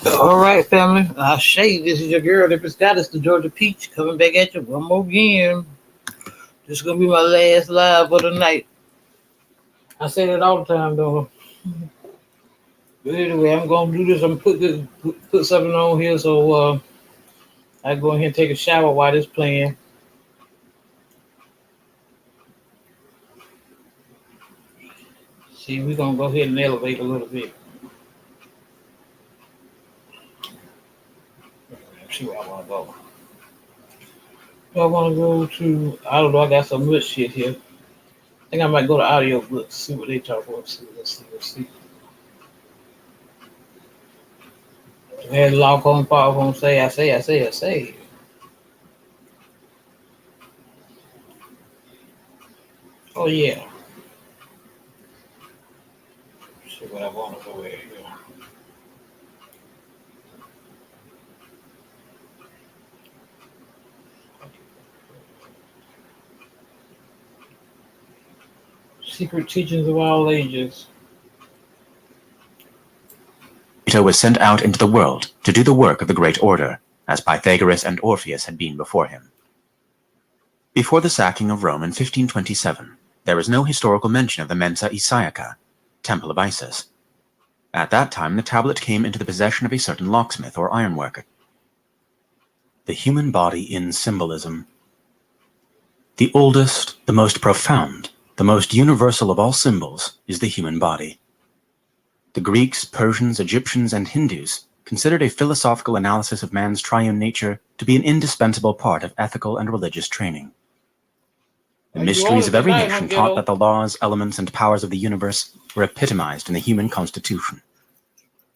All right, family. Shay, this is your girl, the Piscatus, the Georgia Peach, coming back at you one more again. This is gonna be my last live for the night. I say that all the time, though. But anyway, I'm gonna do this. I'm put something on here so I go ahead and take a shower while this playing. See, we're gonna go ahead and elevate a little bit. Let's see where I wanna go. I wanna go to, I don't know, I got so much shit here. I think I might go to audio books, see what they talk about. Let's see. As Law Code Powerful say, I say. Oh yeah. Let's see what I want to go here. Secret teachings of all ages. Plato was sent out into the world to do the work of the great order, as Pythagoras and Orpheus had been before him. Before the sacking of Rome in 1527, there is no historical mention of the Mensa Isiaca, Temple of Isis. At that time, the tablet came into the possession of a certain locksmith or ironworker. The human body in symbolism. The oldest, the most profound, the most universal of all symbols is the human body. The Greeks, Persians, Egyptians, and Hindus considered a philosophical analysis of man's triune nature to be an indispensable part of ethical and religious training. The mysteries of every nation taught that the laws, elements, and powers of the universe were epitomized in the human constitution,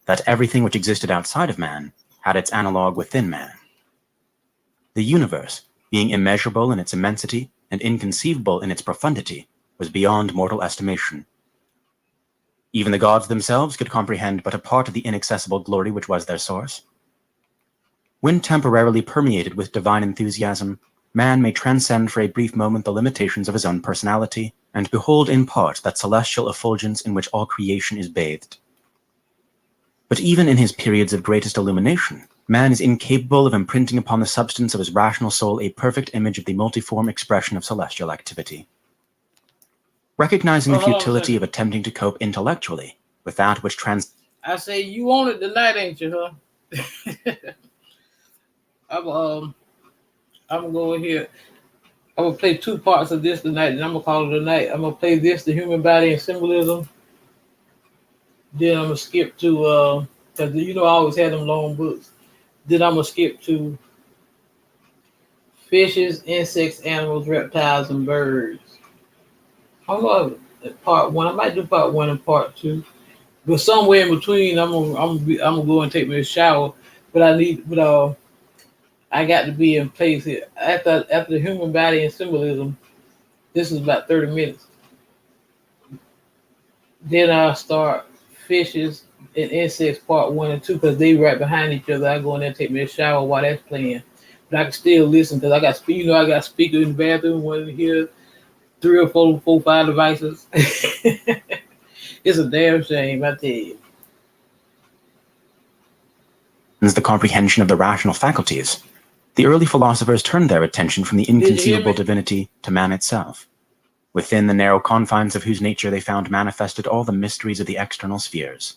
that everything which existed outside of man had its analog within man. The universe, being immeasurable in its immensity and inconceivable in its profundity, was beyond mortal estimation. Even the gods themselves could comprehend but a part of the inaccessible glory which was their source. When temporarily permeated with divine enthusiasm, man may transcend for a brief moment the limitations of his own personality and behold in part that celestial effulgence in which all creation is bathed. But even in his periods of greatest illumination, man is incapable of imprinting upon the substance of his rational soul a perfect image of the multiform expression of celestial activity. Recognizing the futility of attempting to cope intellectually with that which I say, you want it tonight, ain't you, huh? I'm gonna go in here. I'm gonna play two parts of this tonight, and I'm gonna call it a night. I'm gonna play this, the human body and symbolism. Then I'm gonna skip to because I always had them long books. Then I'm gonna skip to fishes, insects, animals, reptiles, and birds. I love part one. I might do part one and part two, but somewhere in between, I'm gonna go and take me a shower. But I got to be in place here. After the human body and symbolism, this is about 30 minutes. Then I'll start fishes and insects part one and two because they right behind each other. I go in there and take me a shower while that's playing. But I can still listen because I got speaker in the bathroom, one in here, 3 or 4, 5 devices. It's a damn shame, I tell you. The comprehension of the rational faculties, the early philosophers turned their attention from the inconceivable divinity to man itself, within the narrow confines of whose nature they found manifested all the mysteries of the external spheres.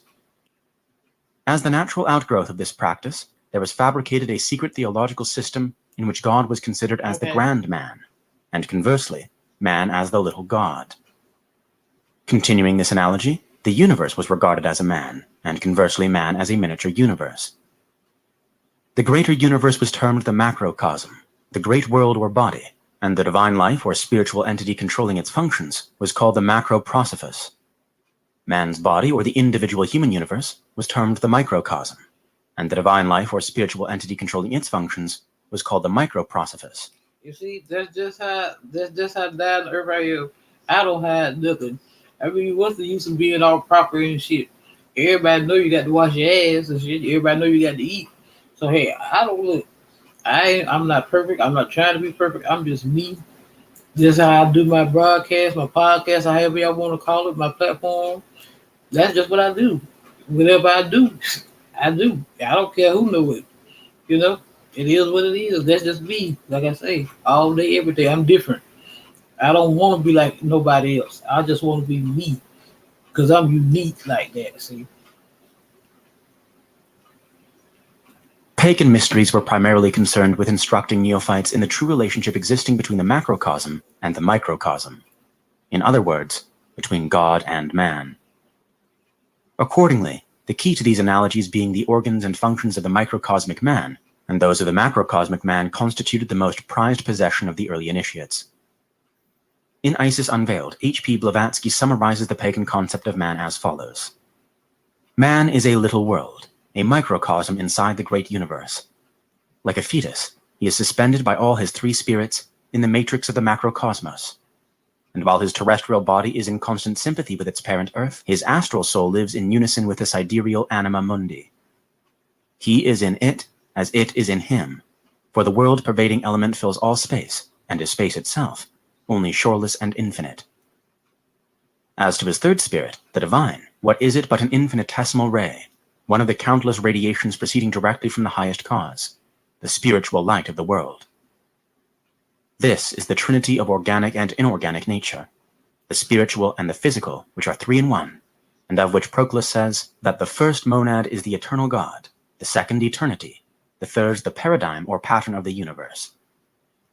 As the natural outgrowth of this practice, there was fabricated a secret theological system in which God was considered as the grand man, and conversely, man as the little god. Continuing this analogy, the universe was regarded as a man, and conversely man as a miniature universe. The greater universe was termed the macrocosm, the great world or body, and the divine life or spiritual entity controlling its functions was called the macroprosophos. Man's body or the individual human universe was termed the microcosm, and the divine life or spiritual entity controlling its functions was called the microprosophos. You see, that's just how down everybody is. I don't have nothing. I mean, what's the use of being all proper and shit? Everybody know you got to wash your ass and shit. Everybody know you got to eat. So hey, I don't look. I'm not perfect. I'm not trying to be perfect. I'm just me. Just how I do my broadcast, my podcast, however y'all want to call it, my platform. That's just what I do. whatever I do, I do. I don't care who know it. You know, it is what it is. That's just me. Like I say, all day, every day, I'm different. I don't want to be like nobody else. I just want to be me because I'm unique like that. See, Pagan mysteries were primarily concerned with instructing neophytes in the true relationship existing between the macrocosm and the microcosm. In other words, between God and man. Accordingly, the key to these analogies being the organs and functions of the microcosmic man and those of the macrocosmic man constituted the most prized possession of the early initiates. In Isis Unveiled, H.P. Blavatsky summarizes the pagan concept of man as follows. Man is a little world, a microcosm inside the great universe. Like a fetus, he is suspended by all his three spirits in the matrix of the macrocosmos. And while his terrestrial body is in constant sympathy with its parent Earth, his astral soul lives in unison with the sidereal anima mundi. He is in it as it is in him, for the world-pervading element fills all space, and is space itself, only shoreless and infinite. As to his third spirit, the divine, what is it but an infinitesimal ray, one of the countless radiations proceeding directly from the highest cause, the spiritual light of the world. This is the trinity of organic and inorganic nature, the spiritual and the physical, which are three in one, and of which Proclus says that the first monad is the eternal God, the second eternity, the third the paradigm or pattern of the universe,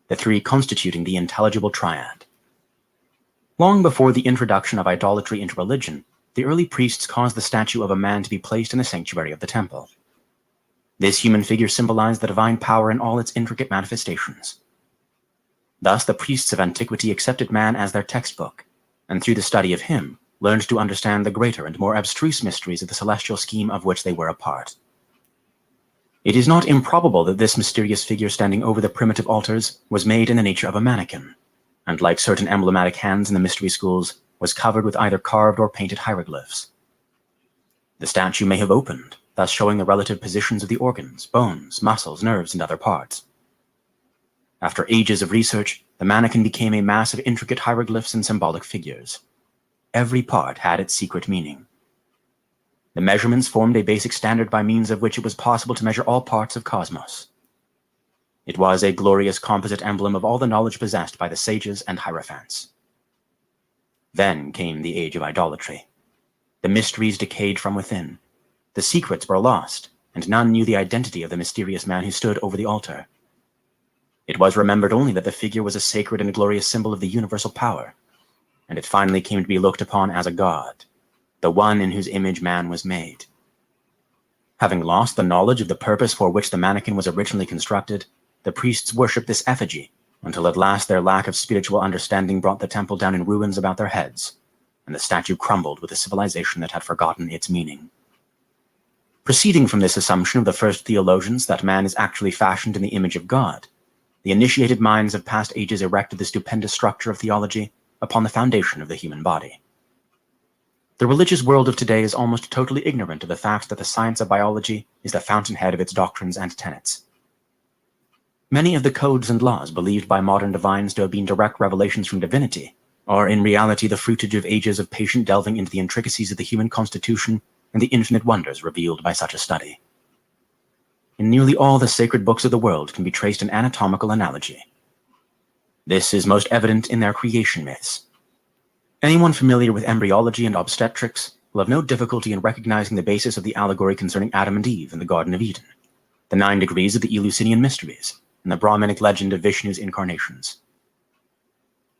the three constituting the intelligible triad. Long before the introduction of idolatry into religion, the early priests caused the statue of a man to be placed in the sanctuary of the temple. This human figure symbolized the divine power in all its intricate manifestations. Thus, the priests of antiquity accepted man as their textbook, and through the study of him, learned to understand the greater and more abstruse mysteries of the celestial scheme of which they were a part. It is not improbable that this mysterious figure standing over the primitive altars was made in the nature of a mannequin, and like certain emblematic hands in the mystery schools, was covered with either carved or painted hieroglyphs. The statue may have opened, thus showing the relative positions of the organs, bones, muscles, nerves, and other parts. After ages of research, the mannequin became a mass of intricate hieroglyphs and symbolic figures. Every part had its secret meaning. The measurements formed a basic standard by means of which it was possible to measure all parts of cosmos. It was a glorious composite emblem of all the knowledge possessed by the sages and hierophants. Then came the age of idolatry. The mysteries decayed from within. The secrets were lost, and none knew the identity of the mysterious man who stood over the altar. It was remembered only that the figure was a sacred and glorious symbol of the universal power, and it finally came to be looked upon as a god, the one in whose image man was made. Having lost the knowledge of the purpose for which the mannequin was originally constructed, the priests worshipped this effigy, until at last their lack of spiritual understanding brought the temple down in ruins about their heads, and the statue crumbled with a civilization that had forgotten its meaning. Proceeding from this assumption of the first theologians that man is actually fashioned in the image of God, the initiated minds of past ages erected the stupendous structure of theology upon the foundation of the human body. The religious world of today is almost totally ignorant of the fact that the science of biology is the fountainhead of its doctrines and tenets. Many of the codes and laws believed by modern divines to have been direct revelations from divinity are in reality the fruitage of ages of patient delving into the intricacies of the human constitution and the infinite wonders revealed by such a study. In nearly all the sacred books of the world can be traced an anatomical analogy. This is most evident in their creation myths. Anyone familiar with embryology and obstetrics will have no difficulty in recognizing the basis of the allegory concerning Adam and Eve in the Garden of Eden, the 9 degrees of the Eleusinian mysteries, and the Brahminic legend of Vishnu's incarnations.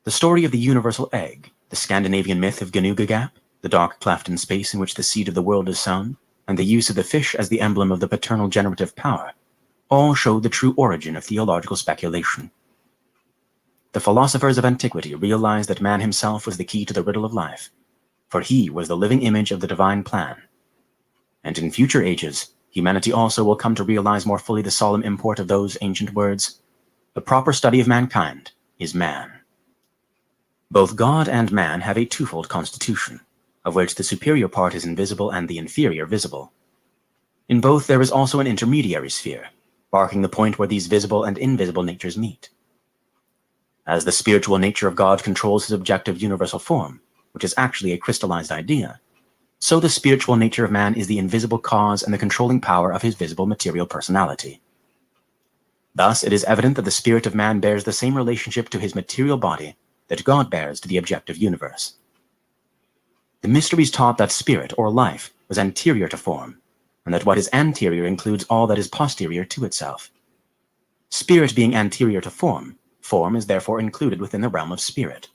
The story of the universal egg, the Scandinavian myth of Ginnungagap, the dark cleft in space in which the seed of the world is sown, and the use of the fish as the emblem of the paternal generative power, all show the true origin of theological speculation. The philosophers of antiquity realized that man himself was the key to the riddle of life, for he was the living image of the divine plan. And in future ages, humanity also will come to realize more fully the solemn import of those ancient words, "The proper study of mankind is man." Both God and man have a twofold constitution, of which the superior part is invisible and the inferior visible. In both there is also an intermediary sphere, marking the point where these visible and invisible natures meet. As the spiritual nature of God controls his objective universal form, which is actually a crystallized idea, So the spiritual nature of man is the invisible cause and the controlling power of his visible material personality. Thus, it is evident that the spirit of man bears the same relationship to his material body that God bears to the objective universe. The mysteries taught that spirit, or life, was anterior to form, and that what is anterior includes all that is posterior to itself. Spirit being anterior to form, form is therefore included within the realm of spirit.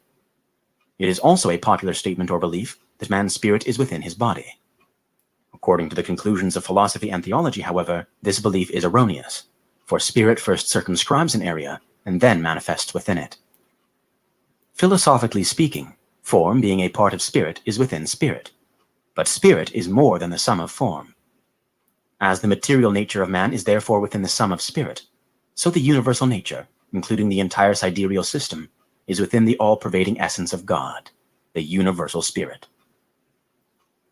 It is also a popular statement or belief that man's spirit is within his body. According to the conclusions of philosophy and theology, however, this belief is erroneous, for spirit first circumscribes an area and then manifests within it. Philosophically speaking, form, being a part of spirit, is within spirit, but spirit is more than the sum of form. As the material nature of man is therefore within the sum of spirit, so the universal nature, including the entire sidereal system, is within the all-pervading essence of God, the universal spirit.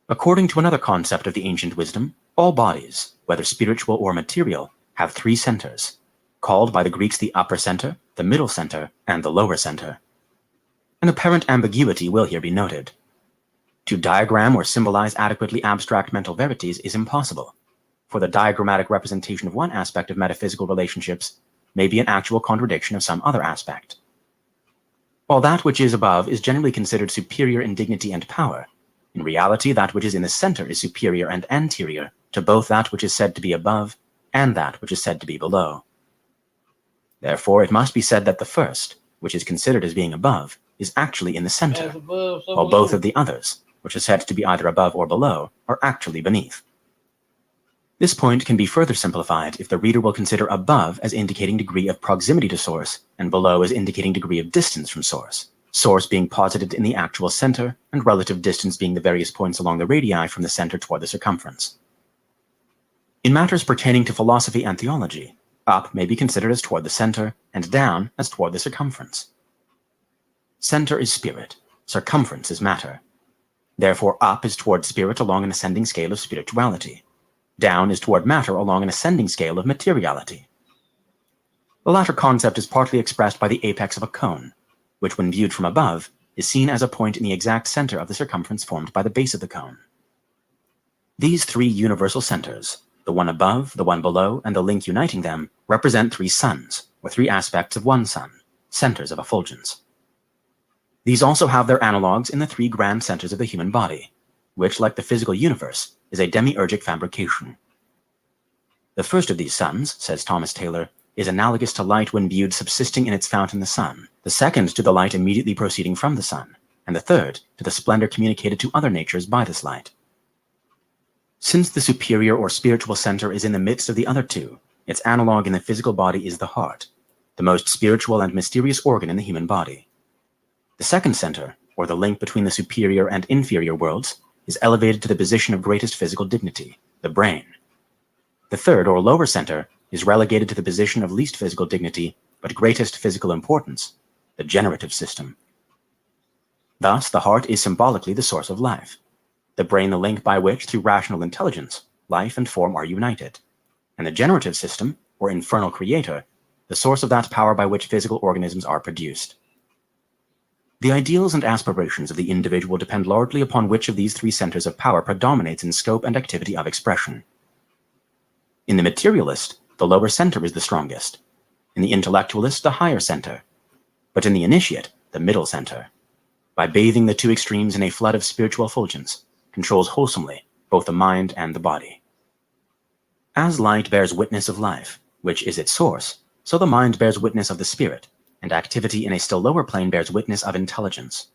According to another concept of the ancient wisdom, all bodies, whether spiritual or material, have three centers, called by the Greeks the upper center, the middle center, and the lower center. An apparent ambiguity will here be noted. To diagram or symbolize adequately abstract mental verities is impossible, for the diagrammatic representation of one aspect of metaphysical relationships may be an actual contradiction of some other aspect. While that which is above is generally considered superior in dignity and power, in reality that which is in the center is superior and anterior to both that which is said to be above and that which is said to be below. Therefore, it must be said that the first, which is considered as being above, is actually in the center, while both of the others, which are said to be either above or below, are actually beneath. This point can be further simplified if the reader will consider above as indicating degree of proximity to source and below as indicating degree of distance from source, source being posited in the actual center and relative distance being the various points along the radii from the center toward the circumference. In matters pertaining to philosophy and theology, up may be considered as toward the center and down as toward the circumference. Center is spirit, circumference is matter. Therefore, up is toward spirit along an ascending scale of spirituality. Down is toward matter along an ascending scale of materiality. The latter concept is partly expressed by the apex of a cone, which when viewed from above is seen as a point in the exact center of the circumference formed by the base of the cone. These three universal centers, the one above, the one below, and the link uniting them, represent three suns, or three aspects of one sun, centers of effulgence. These also have their analogues in the three grand centers of the human body, which, like the physical universe, is a demiurgic fabrication. The first of these suns, says Thomas Taylor, is analogous to light when viewed subsisting in its fount in the sun, the second to the light immediately proceeding from the sun, and the third to the splendor communicated to other natures by this light. Since the superior or spiritual center is in the midst of the other two, its analog in the physical body is the heart, the most spiritual and mysterious organ in the human body. The second center, or the link between the superior and inferior worlds, is elevated to the position of greatest physical dignity, the brain. The third, or lower center, is relegated to the position of least physical dignity, but greatest physical importance, the generative system. Thus, the heart is symbolically the source of life, the brain the link by which, through rational intelligence, life and form are united, and the generative system, or infernal creator, the source of that power by which physical organisms are produced. The ideals and aspirations of the individual depend largely upon which of these three centers of power predominates in scope and activity of expression. In the materialist, the lower center is the strongest. In the intellectualist, the higher center. But in the initiate, the middle center, by bathing the two extremes in a flood of spiritual effulgence, controls wholesomely both the mind and the body. As light bears witness of life, which is its source, so the mind bears witness of the spirit, and activity in a still lower plane bears witness of intelligence.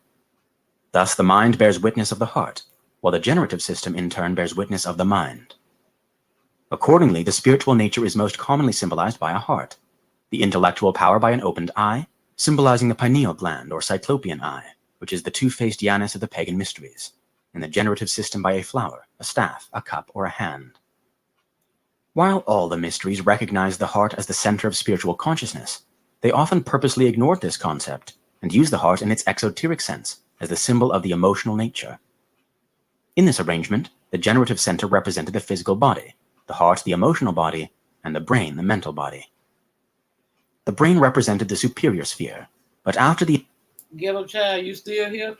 Thus the mind bears witness of the heart, while the generative system in turn bears witness of the mind. Accordingly, the spiritual nature is most commonly symbolized by a heart, the intellectual power by an opened eye, symbolizing the pineal gland or cyclopean eye, which is the two-faced Janus of the pagan mysteries, and the generative system by a flower, a staff, a cup, or a hand. While all the mysteries recognize the heart as the center of spiritual consciousness, they often purposely ignored this concept and used the heart in its exoteric sense as the symbol of the emotional nature. In this arrangement, the generative center represented the physical body, the heart the emotional body, and the brain the mental body. The brain represented the superior sphere, but after the Ghetto child, you still here?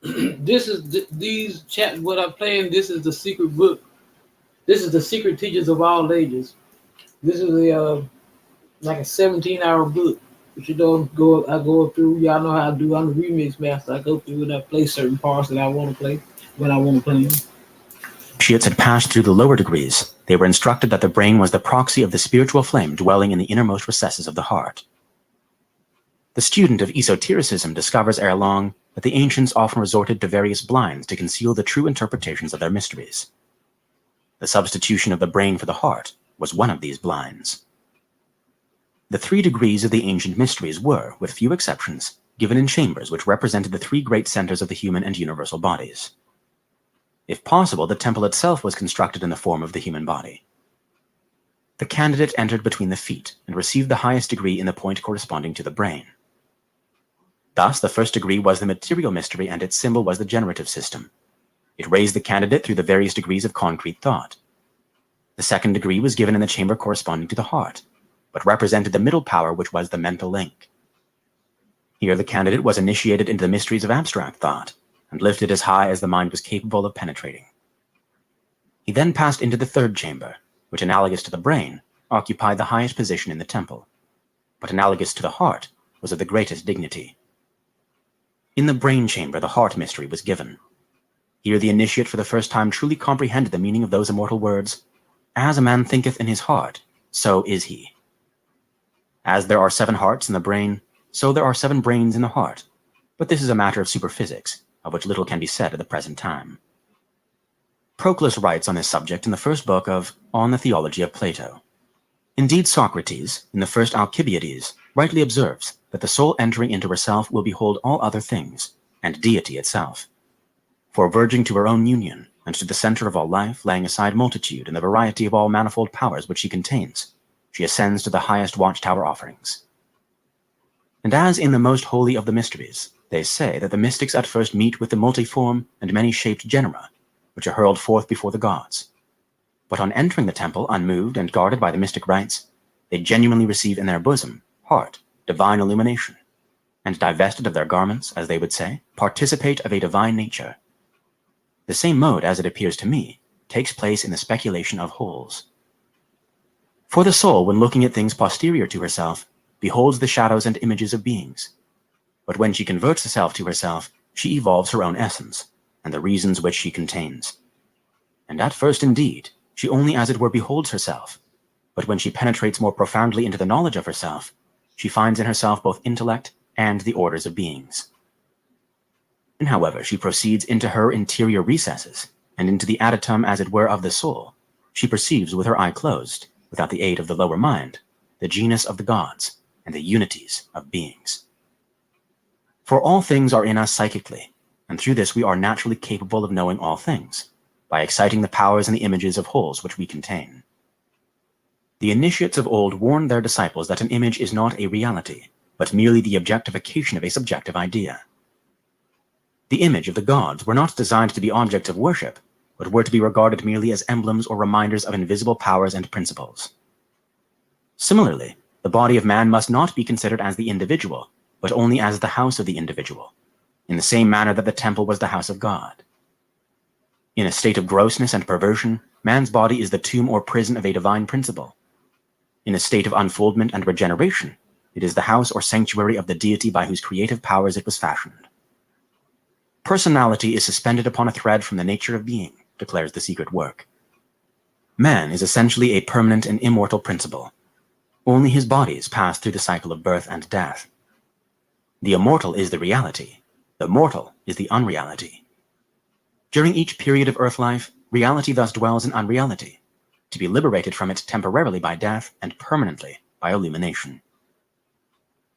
This is these chat. What I'm playing. This is the secret book. This is the secret teachers of all ages. This is a like a 17-hour book. But you don't go. I go through. Y'all know how I do. I'm the remix master. I go through and I play certain parts that I want to play when I want to play them. Initiates had passed through the lower degrees, they were instructed that the brain was the proxy of the spiritual flame dwelling in the innermost recesses of the heart. The student of esotericism discovers ere long that the ancients often resorted to various blinds to conceal the true interpretations of their mysteries. The substitution of the brain for the heart was one of these blinds. The 3 degrees of the ancient mysteries were, with few exceptions, given in chambers which represented the 3 great centers of the human and universal bodies. If possible, the temple itself was constructed in the form of the human body. The candidate entered between the feet and received the highest degree in the point corresponding to the brain. Thus, the first degree was the material mystery and its symbol was the generative system. It raised the candidate through the various degrees of concrete thought. The second degree was given in the chamber corresponding to the heart, but represented the middle power which was the mental link. Here the candidate was initiated into the mysteries of abstract thought, and lifted as high as the mind was capable of penetrating. He then passed into the third chamber, which, analogous to the brain, occupied the highest position in the temple, but analogous to the heart, was of the greatest dignity. In the brain chamber, the heart mystery was given. Here the initiate for the first time truly comprehended the meaning of those immortal words, "As a man thinketh in his heart, so is he." As there are 7 hearts in the brain, so there are 7 brains in the heart, but this is a matter of superphysics, of which little can be said at the present time. Proclus writes on this subject in the first book of On the Theology of Plato. Indeed, Socrates, in the first Alcibiades, rightly observes that the soul entering into herself will behold all other things, and deity itself. For verging to her own union, and to the center of all life, laying aside multitude and the variety of all manifold powers which she contains, she ascends to the highest watchtower offerings. And as in the most holy of the mysteries, they say that the mystics at first meet with the multiform and many-shaped genera, which are hurled forth before the gods. But on entering the temple, unmoved and guarded by the mystic rites, they genuinely receive in their bosom, heart, divine illumination, and divested of their garments, as they would say, participate of a divine nature. The same mode, as it appears to me, takes place in the speculation of wholes. For the soul, when looking at things posterior to herself, beholds the shadows and images of beings. But when she converts herself to herself, she evolves her own essence, and the reasons which she contains. And at first, indeed, she only as it were beholds herself, but when she penetrates more profoundly into the knowledge of herself, she finds in herself both intellect and the orders of beings. When, however, she proceeds into her interior recesses, and into the adytum, as it were, of the soul, she perceives with her eye closed, without the aid of the lower mind, the genus of the gods, and the unities of beings. For all things are in us psychically, and through this we are naturally capable of knowing all things, by exciting the powers and the images of wholes which we contain. The initiates of old warned their disciples that an image is not a reality, but merely the objectification of a subjective idea. The image of the gods were not designed to be objects of worship, but were to be regarded merely as emblems or reminders of invisible powers and principles. Similarly, the body of man must not be considered as the individual, but only as the house of the individual, in the same manner that the temple was the house of God. In a state of grossness and perversion, man's body is the tomb or prison of a divine principle. In a state of unfoldment and regeneration, it is the house or sanctuary of the deity by whose creative powers it was fashioned. Personality is suspended upon a thread from the nature of being, declares the secret work. Man is essentially a permanent and immortal principle. Only his bodies pass through the cycle of birth and death. The immortal is the reality. The mortal is the unreality. During each period of earth life, reality thus dwells in unreality, to be liberated from it temporarily by death and permanently by illumination.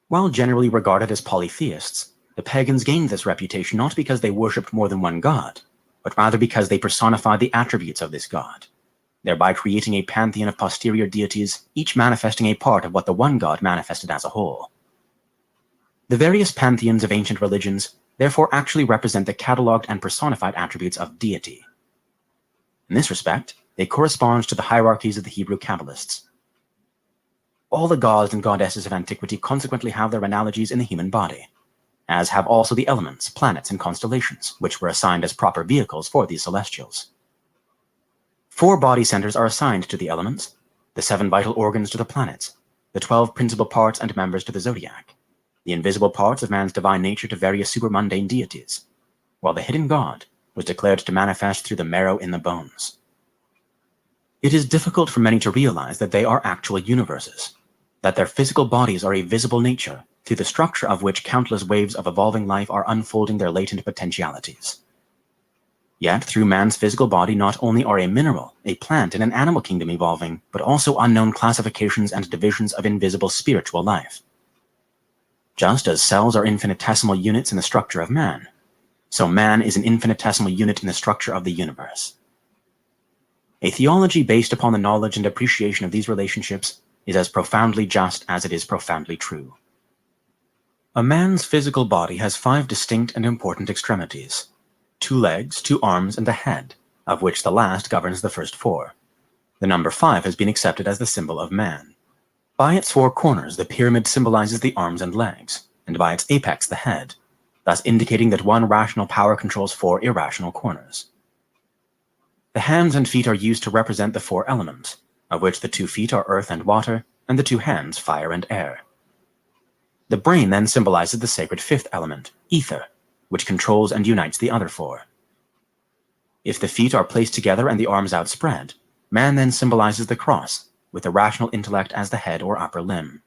While generally regarded as polytheists, the pagans gained this reputation not because they worshipped more than one god, but rather because they personified the attributes of this god, thereby creating a pantheon of posterior deities, each manifesting a part of what the one god manifested as a whole. The various pantheons of ancient religions therefore actually represent the catalogued and personified attributes of deity. In this respect, they correspond to the hierarchies of the Hebrew Kabbalists. All the gods and goddesses of antiquity consequently have their analogies in the human body. as have also the elements, planets, and constellations, which were assigned as proper vehicles for these celestials. 4 body centers are assigned to the elements, the 7 vital organs to the planets, the 12 principal parts and members to the zodiac, the invisible parts of man's divine nature to various supermundane deities, while the hidden God was declared to manifest through the marrow in the bones. It is difficult for many to realize that they are actual universes, that their physical bodies are a visible nature, through the structure of which countless waves of evolving life are unfolding their latent potentialities. Yet, through man's physical body, not only are a mineral, a plant, and an animal kingdom evolving, but also unknown classifications and divisions of invisible spiritual life. Just as cells are infinitesimal units in the structure of man, so man is an infinitesimal unit in the structure of the universe. A theology based upon the knowledge and appreciation of these relationships is as profoundly just as it is profoundly true. A man's physical body has 5 distinct and important extremities: 2 legs, 2 arms, and a head, of which the last governs the first 4. The number 5 has been accepted as the symbol of man. By its 4 corners, the pyramid symbolizes the arms and legs, and by its apex the head, thus indicating that one rational power controls 4 irrational corners. The hands and feet are used to represent the 4 elements, of which the 2 feet are earth and water, and the 2 hands fire and air. The brain then symbolizes the sacred 5th element, ether, which controls and unites the other 4. If the feet are placed together and the arms outspread, man then symbolizes the cross, with the rational intellect as the head or upper limb.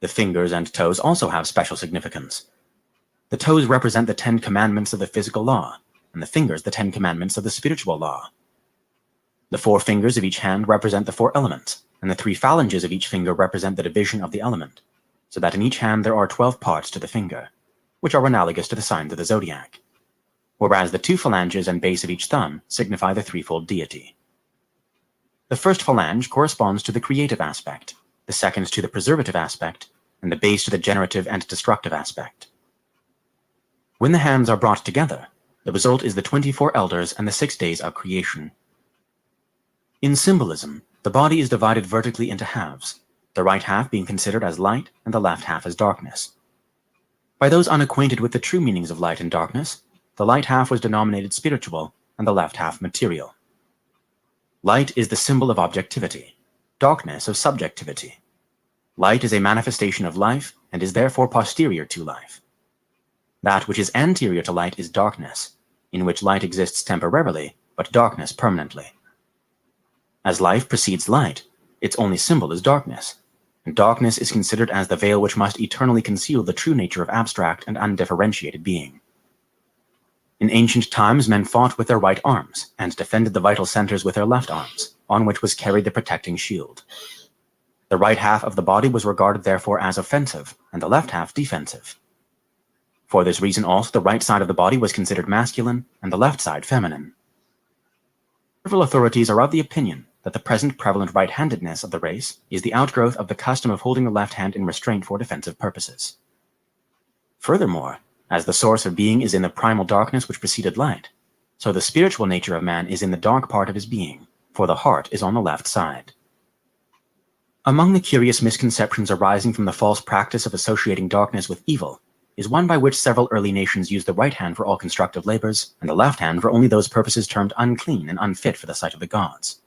The fingers and toes also have special significance. The toes represent the 10 commandments of the physical law, and the fingers the 10 commandments of the spiritual law. The 4 fingers of each hand represent the 4 elements, and the 3 phalanges of each finger represent the division of the element, so that in each hand there are 12 parts to the finger, which are analogous to the signs of the zodiac, whereas the 2 phalanges and base of each thumb signify the threefold deity. The first phalange corresponds to the creative aspect, the second to the preservative aspect, and the base to the generative and destructive aspect. When the hands are brought together, the result is the 24 elders and the 6 days of creation. In symbolism, the body is divided vertically into halves, the right half being considered as light and the left half as darkness. By those unacquainted with the true meanings of light and darkness, the light half was denominated spiritual and the left half material. Light is the symbol of objectivity, darkness of subjectivity. Light is a manifestation of life and is therefore posterior to life. That which is anterior to light is darkness, in which light exists temporarily, but darkness permanently. As life precedes light, its only symbol is darkness, and darkness is considered as the veil which must eternally conceal the true nature of abstract and undifferentiated being. In ancient times, men fought with their right arms, and defended the vital centers with their left arms, on which was carried the protecting shield. The right half of the body was regarded therefore as offensive, and the left half defensive. For this reason also, the right side of the body was considered masculine, and the left side feminine. Several authorities are of the opinion that the present prevalent right-handedness of the race is the outgrowth of the custom of holding the left hand in restraint for defensive purposes. Furthermore, as the source of being is in the primal darkness which preceded light, so the spiritual nature of man is in the dark part of his being, for the heart is on the left side. Among the curious misconceptions arising from the false practice of associating darkness with evil is one by which several early nations used the right hand for all constructive labors, and the left hand for only those purposes termed unclean and unfit for the sight of the gods.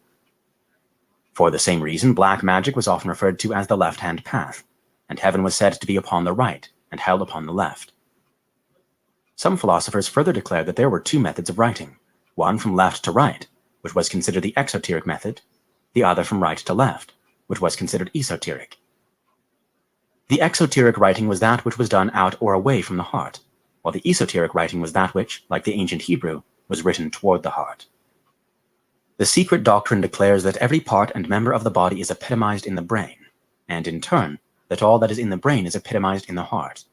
For the same reason, black magic was often referred to as the left-hand path, and heaven was said to be upon the right and hell upon the left. Some philosophers further declared that there were 2 methods of writing, one from left to right, which was considered the exoteric method, the other from right to left, which was considered esoteric. The exoteric writing was that which was done out or away from the heart, while the esoteric writing was that which, like the ancient Hebrew, was written toward the heart. The secret doctrine declares that every part and member of the body is epitomized in the brain, and in turn, that all that is in the brain is epitomized in the heart.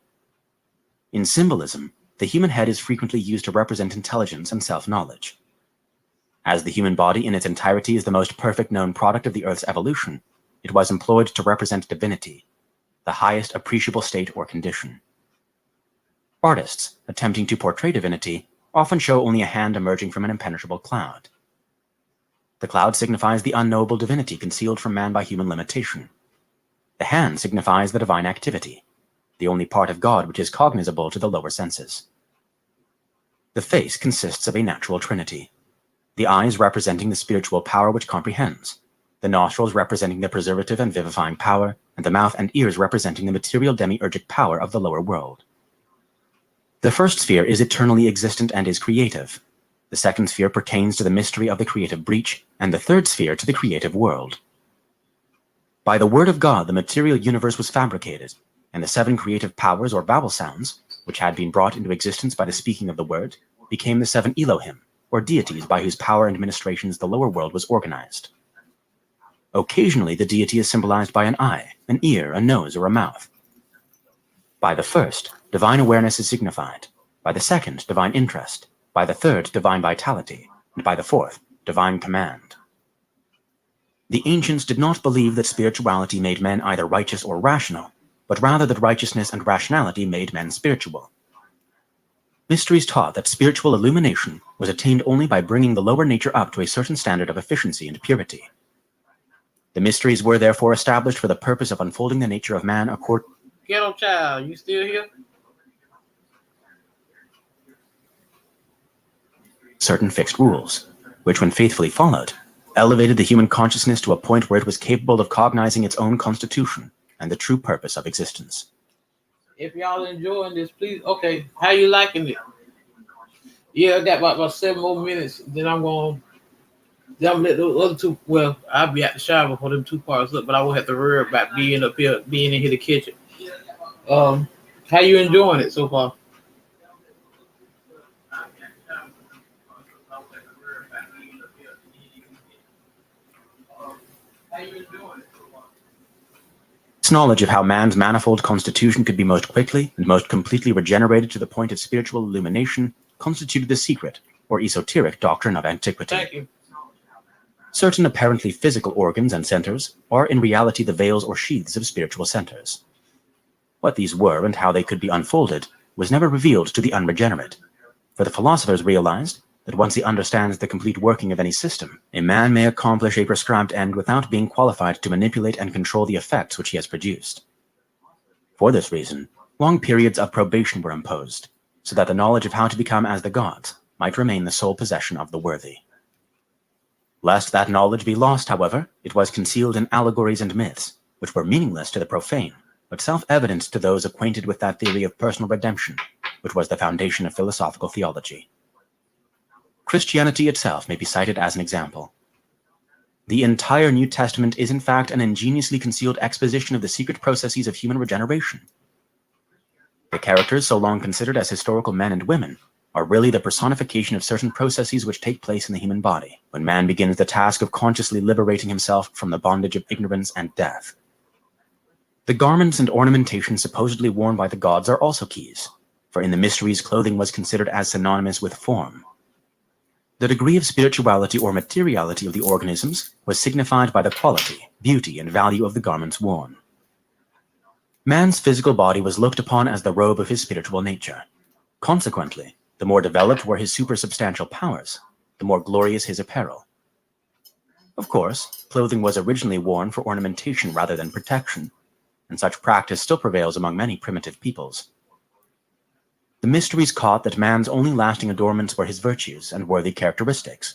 In symbolism, the human head is frequently used to represent intelligence and self-knowledge. As the human body in its entirety is the most perfect known product of the Earth's evolution, it was employed to represent divinity, the highest appreciable state or condition. Artists, attempting to portray divinity, often show only a hand emerging from an impenetrable cloud. The cloud signifies the unknowable divinity concealed from man by human limitation. The hand signifies the divine activity. the only part of God which is cognizable to the lower senses. The face consists of a natural trinity, the eyes representing the spiritual power which comprehends, the nostrils representing the preservative and vivifying power, and the mouth and ears representing the material demiurgic power of the lower world. The first sphere is eternally existent and is creative. The second sphere pertains to the mystery of the creative breach, and the third sphere to the creative world. By the word of God, the material universe was fabricated, and the 7 creative powers or vowel sounds, which had been brought into existence by the speaking of the word, became the 7 Elohim, or deities by whose power and ministrations the lower world was organized. Occasionally, the deity is symbolized by an eye, an ear, a nose, or a mouth. By the first, divine awareness is signified. By the second, divine interest. By the third, divine vitality. And by the fourth, divine command. The ancients did not believe that spirituality made men either righteous or rational, but rather that righteousness and rationality made men spiritual. Mysteries taught that spiritual illumination was attained only by bringing the lower nature up to a certain standard of efficiency and purity. The mysteries were therefore established for the purpose of unfolding the nature of man according. Ghetto child, you still here? Certain fixed rules, which when faithfully followed, elevated the human consciousness to a point where it was capable of cognizing its own constitution and the true purpose of existence. If y'all enjoying this, please, okay, how you liking it? Yeah, I got about 7 more minutes, then I'm going to let those other 2, well, I'll be at the shower before them 2 parts up, but I won't have to worry about being in here to catch it. How you enjoying it so far? This knowledge of how man's manifold constitution could be most quickly and most completely regenerated to the point of spiritual illumination constituted the secret, or esoteric, doctrine of antiquity. Thank you. Certain apparently physical organs and centers are in reality the veils or sheaths of spiritual centers. What these were and how they could be unfolded was never revealed to the unregenerate, for the philosophers realized that once he understands the complete working of any system, a man may accomplish a prescribed end without being qualified to manipulate and control the effects which he has produced. For this reason, long periods of probation were imposed, so that the knowledge of how to become as the gods might remain the sole possession of the worthy. Lest that knowledge be lost, however, it was concealed in allegories and myths, which were meaningless to the profane, but self-evident to those acquainted with that theory of personal redemption, which was the foundation of philosophical theology. Christianity itself may be cited as an example. The entire New Testament is in fact an ingeniously concealed exposition of the secret processes of human regeneration. The characters so long considered as historical men and women are really the personification of certain processes which take place in the human body when man begins the task of consciously liberating himself from the bondage of ignorance and death. The garments and ornamentation supposedly worn by the gods are also keys, for in the mysteries clothing was considered as synonymous with form. The degree of spirituality or materiality of the organisms was signified by the quality, beauty, and value of the garments worn. Man's physical body was looked upon as the robe of his spiritual nature. Consequently, the more developed were his supersubstantial powers, the more glorious his apparel. Of course, clothing was originally worn for ornamentation rather than protection, and such practice still prevails among many primitive peoples. The mysteries caught that man's only lasting adornments were his virtues and worthy characteristics,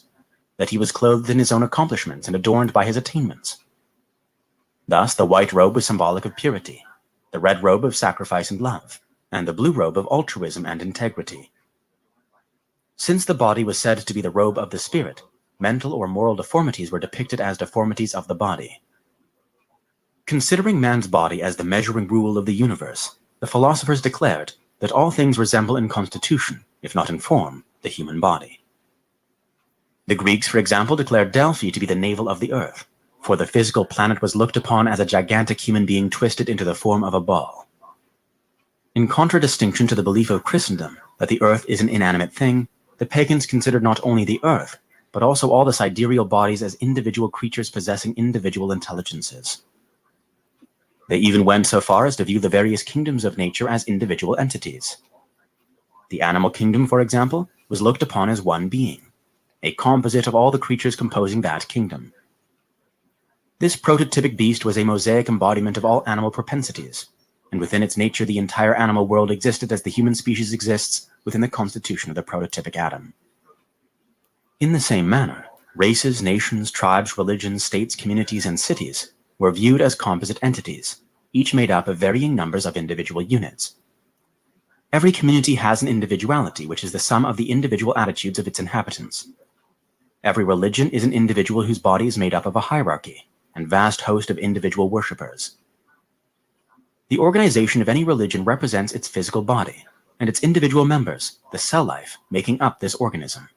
that he was clothed in his own accomplishments and adorned by his attainments. Thus, the white robe was symbolic of purity, the red robe of sacrifice and love, and the blue robe of altruism and integrity. Since the body was said to be the robe of the spirit, mental or moral deformities were depicted as deformities of the body. Considering man's body as the measuring rule of the universe, the philosophers declared that all things resemble in constitution, if not in form, the human body. The Greeks, for example, declared Delphi to be the navel of the earth, for the physical planet was looked upon as a gigantic human being twisted into the form of a ball. In contradistinction to the belief of Christendom that the earth is an inanimate thing, the pagans considered not only the earth, but also all the sidereal bodies as individual creatures possessing individual intelligences. They even went so far as to view the various kingdoms of nature as individual entities. The animal kingdom, for example, was looked upon as one being, a composite of all the creatures composing that kingdom. This prototypic beast was a mosaic embodiment of all animal propensities, and within its nature the entire animal world existed as the human species exists within the constitution of the prototypic atom. In the same manner, races, nations, tribes, religions, states, communities, and cities were viewed as composite entities, each made up of varying numbers of individual units. Every community has an individuality, which is the sum of the individual attitudes of its inhabitants. Every religion is an individual whose body is made up of a hierarchy and vast host of individual worshippers. The organization of any religion represents its physical body, and its individual members, the cell life, making up this organism.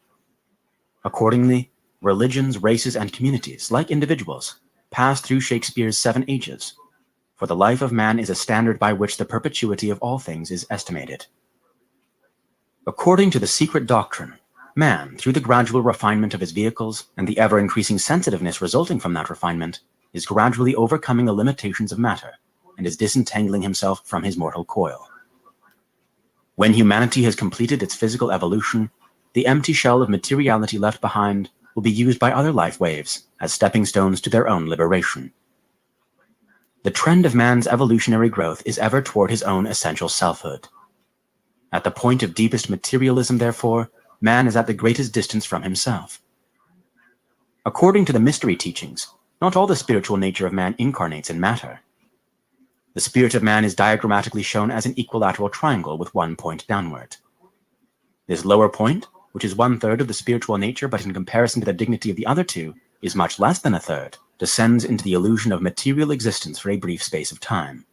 Accordingly, religions, races, and communities, like individuals, pass through Shakespeare's 7 ages, for the life of man is a standard by which the perpetuity of all things is estimated. According to the secret doctrine, man, through the gradual refinement of his vehicles and the ever-increasing sensitiveness resulting from that refinement, is gradually overcoming the limitations of matter and is disentangling himself from his mortal coil. When humanity has completed its physical evolution, the empty shell of materiality left behind will be used by other life waves as stepping stones to their own liberation. The trend of man's evolutionary growth is ever toward his own essential selfhood. At the point of deepest materialism, therefore, man is at the greatest distance from himself. According to the mystery teachings, not all the spiritual nature of man incarnates in matter. The spirit of man is diagrammatically shown as an equilateral triangle with one point downward. This lower point, which is 1/3 of the spiritual nature but in comparison to the dignity of the other two, is much less than 1/3, descends into the illusion of material existence for a brief space of time.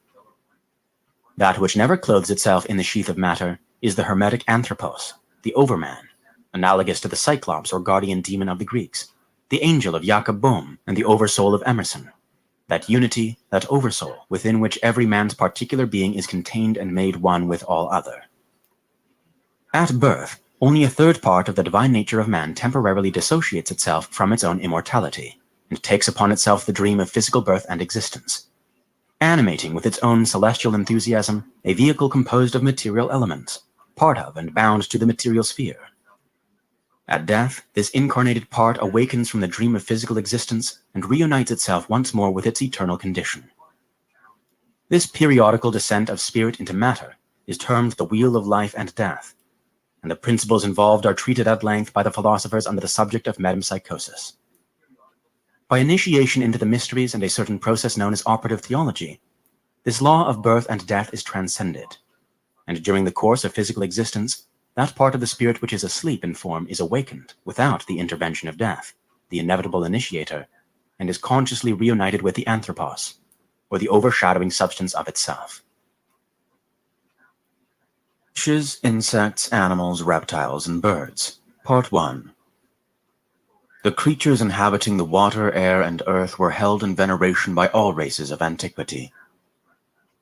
That which never clothes itself in the sheath of matter is the hermetic anthropos, the overman, analogous to the Cyclops or guardian demon of the Greeks, the angel of Jacob Boehme, and the oversoul of Emerson, that unity, that oversoul, within which every man's particular being is contained and made one with all other. At birth, only 1/3 part of the divine nature of man temporarily dissociates itself from its own immortality, and takes upon itself the dream of physical birth and existence, animating with its own celestial enthusiasm a vehicle composed of material elements, part of and bound to the material sphere. At death, this incarnated part awakens from the dream of physical existence and reunites itself once more with its eternal condition. This periodical descent of spirit into matter is termed the wheel of life and death, and the principles involved are treated at length by the philosophers under the subject of metempsychosis. By initiation into the mysteries and a certain process known as operative theology, this law of birth and death is transcended, and during the course of physical existence, that part of the spirit which is asleep in form is awakened without the intervention of death, the inevitable initiator, and is consciously reunited with the anthropos, or the overshadowing substance of itself. Fishes, insects, animals, reptiles, and birds. Part 1. The creatures inhabiting the water, air, and earth were held in veneration by all races of antiquity.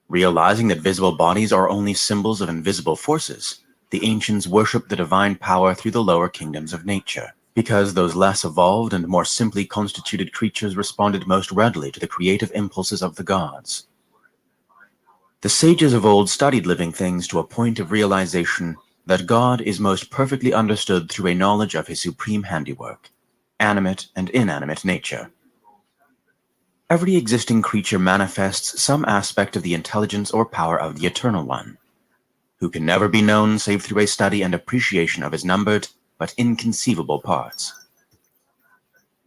Realizing that visible bodies are only symbols of invisible forces, the ancients worshipped the divine power through the lower kingdoms of nature, because those less evolved and more simply constituted creatures responded most readily to the creative impulses of the gods. The sages of old studied living things to a point of realization that God is most perfectly understood through a knowledge of his supreme handiwork, animate and inanimate nature. Every existing creature manifests some aspect of the intelligence or power of the Eternal One, who can never be known save through a study and appreciation of his numbered but inconceivable parts.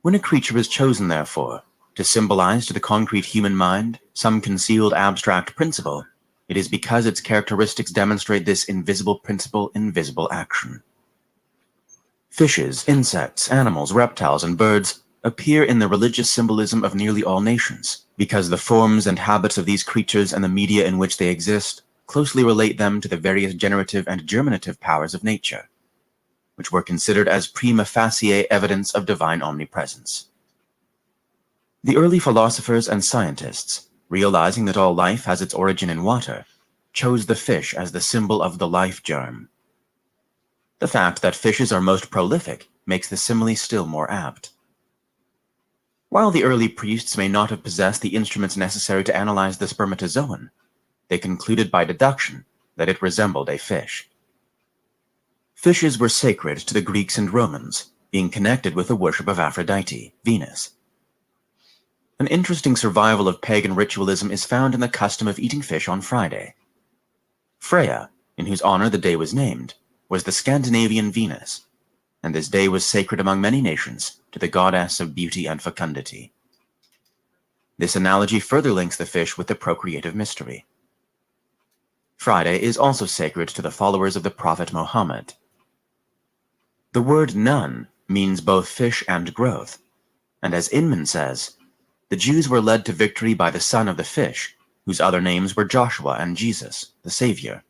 When a creature is chosen, therefore, to symbolize to the concrete human mind some concealed abstract principle, it is because its characteristics demonstrate this invisible principle in visible action. Fishes, insects, animals, reptiles, and birds appear in the religious symbolism of nearly all nations, because the forms and habits of these creatures and the media in which they exist closely relate them to the various generative and germinative powers of nature, which were considered as prima facie evidence of divine omnipresence. The early philosophers and scientists, realizing that all life has its origin in water, chose the fish as the symbol of the life germ. The fact that fishes are most prolific makes the simile still more apt. While the early priests may not have possessed the instruments necessary to analyze the spermatozoon, they concluded by deduction that it resembled a fish. Fishes were sacred to the Greeks and Romans, being connected with the worship of Aphrodite, Venus. An interesting survival of pagan ritualism is found in the custom of eating fish on Friday. Freya, in whose honor the day was named, was the Scandinavian Venus, and this day was sacred among many nations to the goddess of beauty and fecundity. This analogy further links the fish with the procreative mystery. Friday is also sacred to the followers of the Prophet Muhammad. The word nun means both fish and growth, and as Inman says, the Jews were led to victory by the son of the fish, whose other names were Joshua and Jesus, the Savior.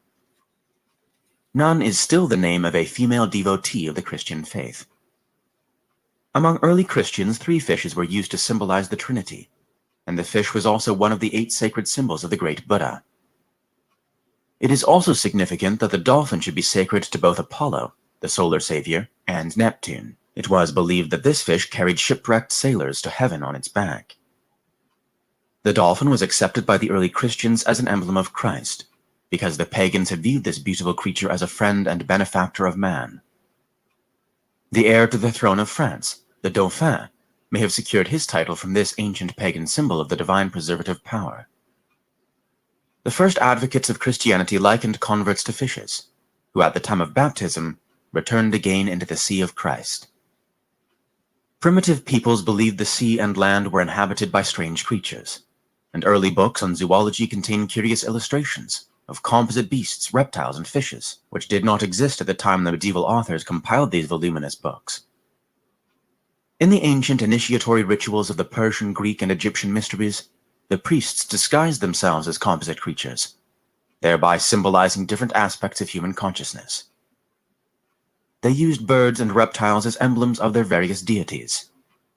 Nun is still the name of a female devotee of the Christian faith. Among early Christians, 3 fishes were used to symbolize the Trinity, and the fish was also one of the 8 sacred symbols of the great Buddha. It is also significant that the dolphin should be sacred to both Apollo, the solar savior, and Neptune. It was believed that this fish carried shipwrecked sailors to heaven on its back. The dolphin was accepted by the early Christians as an emblem of Christ, because the pagans had viewed this beautiful creature as a friend and benefactor of man. The heir to the throne of France, the Dauphin, may have secured his title from this ancient pagan symbol of the divine preservative power. The first advocates of Christianity likened converts to fishes, who at the time of baptism returned again into the sea of Christ. Primitive peoples believed the sea and land were inhabited by strange creatures, and early books on zoology contain curious illustrations of composite beasts, reptiles, and fishes, which did not exist at the time the medieval authors compiled these voluminous books. In the ancient initiatory rituals of the Persian, Greek, and Egyptian mysteries, the priests disguised themselves as composite creatures, thereby symbolizing different aspects of human consciousness. They used birds and reptiles as emblems of their various deities,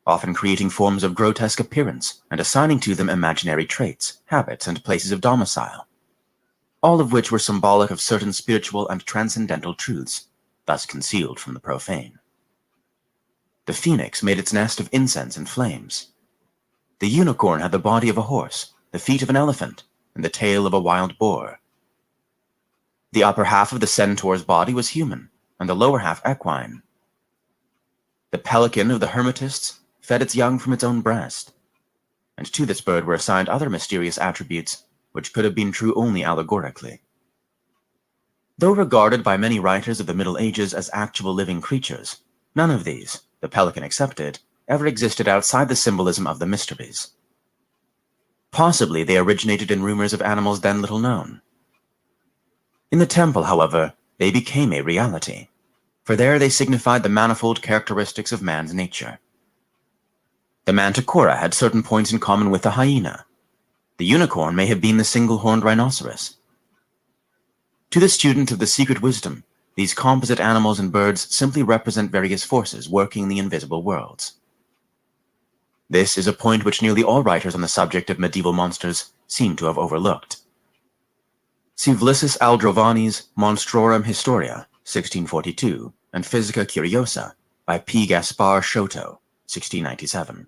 often creating forms of grotesque appearance and assigning to them imaginary traits, habits, and places of domicile, all of which were symbolic of certain spiritual and transcendental truths, thus concealed from the profane. The phoenix made its nest of incense and flames. The unicorn had the body of a horse, the feet of an elephant, and the tail of a wild boar. The upper half of the centaur's body was human, and the lower half equine. The pelican of the Hermetists fed its young from its own breast, and to this bird were assigned other mysterious attributes which could have been true only allegorically. Though regarded by many writers of the Middle Ages as actual living creatures, none of these, the pelican excepted, ever existed outside the symbolism of the mysteries. Possibly they originated in rumors of animals then little known. In the temple, however, they became a reality, for there they signified the manifold characteristics of man's nature. The manticora had certain points in common with the hyena. The unicorn may have been the single-horned rhinoceros. To the student of the secret wisdom, these composite animals and birds simply represent various forces working in the invisible worlds. This is a point which nearly all writers on the subject of medieval monsters seem to have overlooked. See Vlissus Aldrovani's Monstrorum Historia, 1642, and Physica Curiosa by P. Gaspar Shoto, 1697.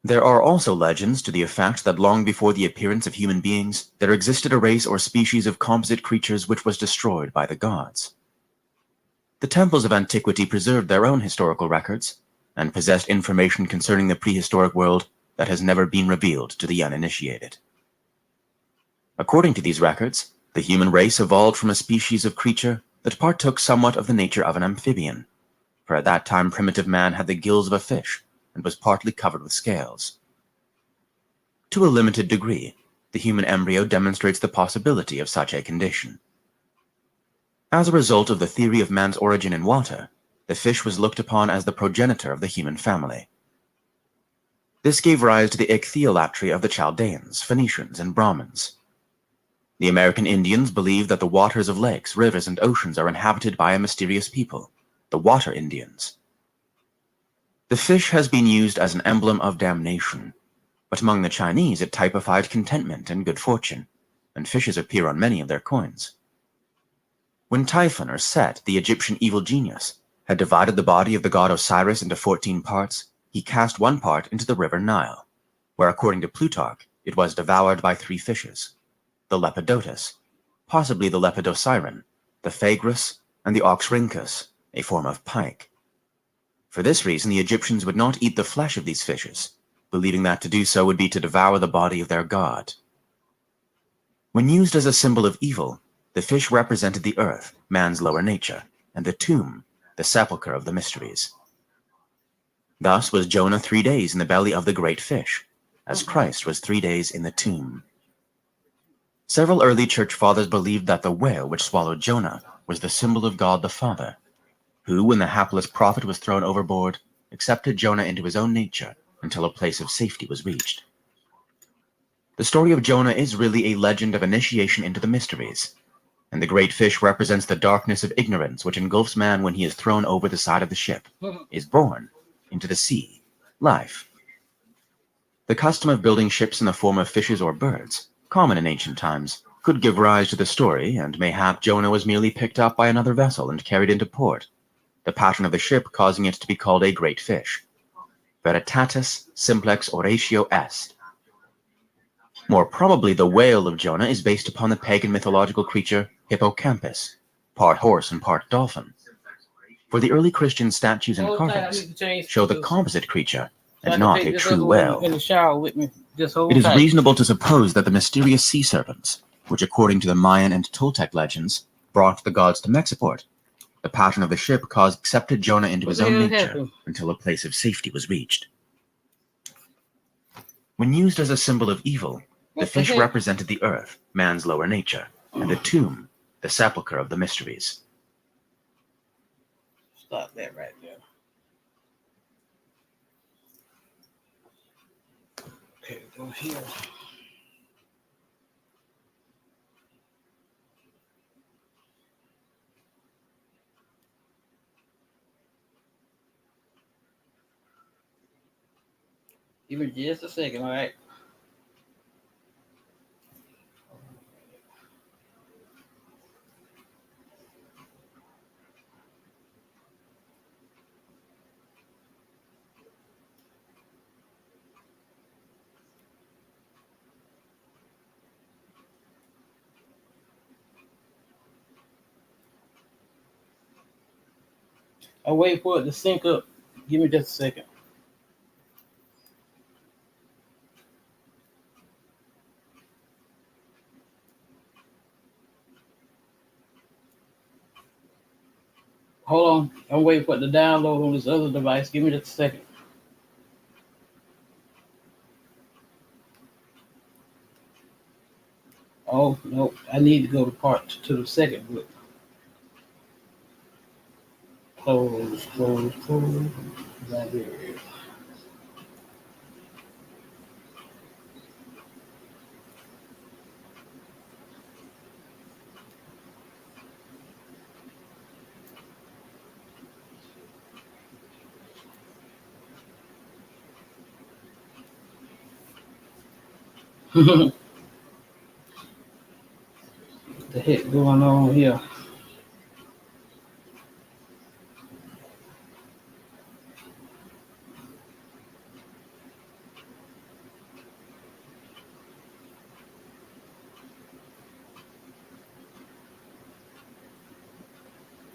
There are also legends to the effect that long before the appearance of human beings, there existed a race or species of composite creatures which was destroyed by the gods. The temples of antiquity preserved their own historical records, and possessed information concerning the prehistoric world that has never been revealed to the uninitiated. According to these records, the human race evolved from a species of creature that partook somewhat of the nature of an amphibian, for at that time primitive man had the gills of a fish and was partly covered with scales. To a limited degree, the human embryo demonstrates the possibility of such a condition. As a result of the theory of man's origin in water, the fish was looked upon as the progenitor of the human family. This gave rise to the ichthyolatry of the Chaldeans, Phoenicians, and Brahmins. The American Indians believed that the waters of lakes, rivers, and oceans are inhabited by a mysterious people, the Water Indians. The fish has been used as an emblem of damnation, but among the Chinese it typified contentment and good fortune, and fishes appear on many of their coins. When Typhon or Set, the Egyptian evil genius, had divided the body of the god Osiris into 14 parts, he cast one part into the river Nile, where according to Plutarch it was devoured by 3 fishes, the Lepidotus, possibly the Lepidosiren, the Phagrus, and the Oxrhynchus, a form of pike. For this reason the Egyptians would not eat the flesh of these fishes, believing that to do so would be to devour the body of their god. When used as a symbol of evil, the fish represented the earth, man's lower nature, and the tomb, the sepulchre of the mysteries. Thus was Jonah 3 days in the belly of the great fish, as Christ was 3 days in the tomb. Several early church fathers believed that the whale which swallowed Jonah was the symbol of God the Father, who, when the hapless prophet was thrown overboard, accepted Jonah into his own nature until a place of safety was reached. The story of Jonah is really a legend of initiation into the mysteries, and the great fish represents the darkness of ignorance which engulfs man when he is thrown over the side of the ship, is born into the sea, life. The custom of building ships in the form of fishes or birds, common in ancient times, could give rise to the story, and mayhap Jonah was merely picked up by another vessel and carried into port, the pattern of the ship causing it to be called a great fish. Veritatis simplex oratio est. More probably, the whale of Jonah is based upon the pagan mythological creature Hippocampus, part horse and part dolphin. For the early Christian statues and carvings show the composite creature and not a true whale. In the shower with me. It is reasonable to suppose that the mysterious sea serpents, which according to the Mayan and Toltec legends brought the gods to Mexiport, the pattern of the ship accepted Jonah into his own nature until a place of safety was reached. When used as a symbol of evil, the fish represented the earth, man's lower nature, and the tomb, the sepulchre of the mysteries. Stop that right there. Okay, go here. Give me just a second, all right? I'll wait for it to sync up. Give me just a second. Hold on. I'm waiting for it to download on this other device. Give me just a second. Oh, no. I need to go to the second book. Close. Right here. What the heck going on here?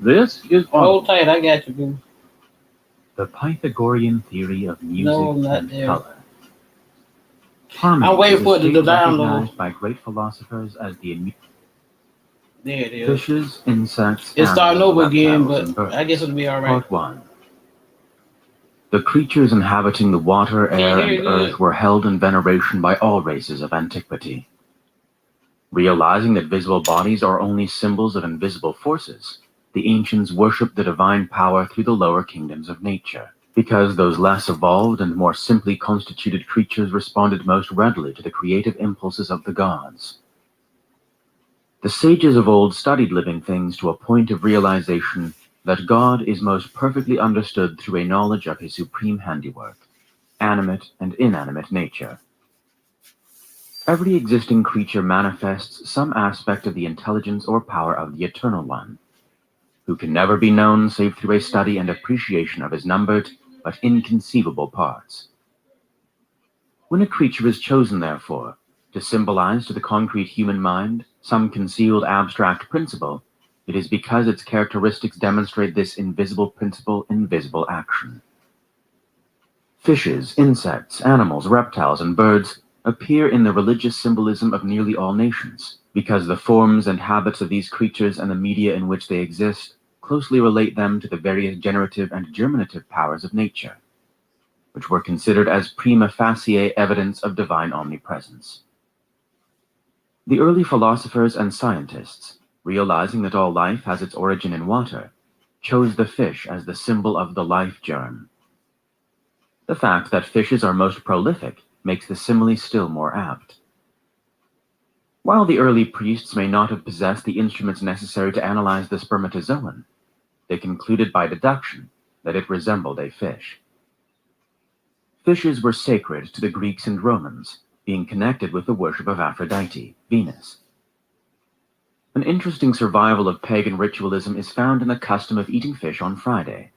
This is Hold tight, I got you, boo. the Pythagorean theory of music No, not and there. color. Harmony I'm waiting is a for it to state download. recognized by great philosophers as the There it is. fishes, insects, It's starting over animals, again, reptiles, and but birds. I guess it'll be all right. Part 1. The creatures inhabiting the water, air, hear and you earth good. were held in veneration by all races of antiquity. Realizing that visible bodies are only symbols of invisible forces, the ancients worshipped the divine power through the lower kingdoms of nature, because those less evolved and more simply constituted creatures responded most readily to the creative impulses of the gods. The sages of old studied living things to a point of realization that God is most perfectly understood through a knowledge of his supreme handiwork, animate and inanimate nature. Every existing creature manifests some aspect of the intelligence or power of the Eternal One, who can never be known save through a study and appreciation of his numbered but inconceivable parts. When a creature is chosen, therefore, to symbolize to the concrete human mind some concealed abstract principle, it is because its characteristics demonstrate this invisible principle in visible action. Fishes, insects, animals, reptiles, and birds appear in the religious symbolism of nearly all nations, because the forms and habits of these creatures and the media in which they exist closely relate them to the various generative and germinative powers of nature, which were considered as prima facie evidence of divine omnipresence. The early philosophers and scientists, realizing that all life has its origin in water, chose the fish as the symbol of the life germ. The fact that fishes are most prolific makes the simile still more apt. While the early priests may not have possessed the instruments necessary to analyze the spermatozoon, they concluded by deduction that it resembled a fish. Fishes were sacred to the Greeks and Romans, being connected with the worship of Aphrodite, Venus. An interesting survival of pagan ritualism is found in the custom of eating fish on Friday.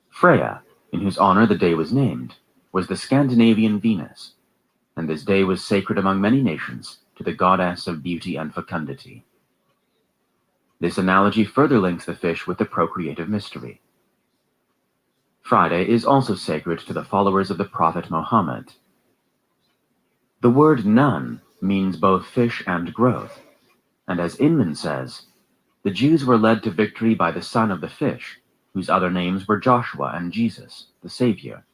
Freya, in whose honor the day was named, was the Scandinavian Venus, and this day was sacred among many nations to the goddess of beauty and fecundity. This analogy further links the fish with the procreative mystery. Friday is also sacred to the followers of the Prophet Muhammad. The word nun means both fish and growth, and as Inman says, the Jews were led to victory by the son of the fish, whose other names were Joshua and Jesus, the Savior.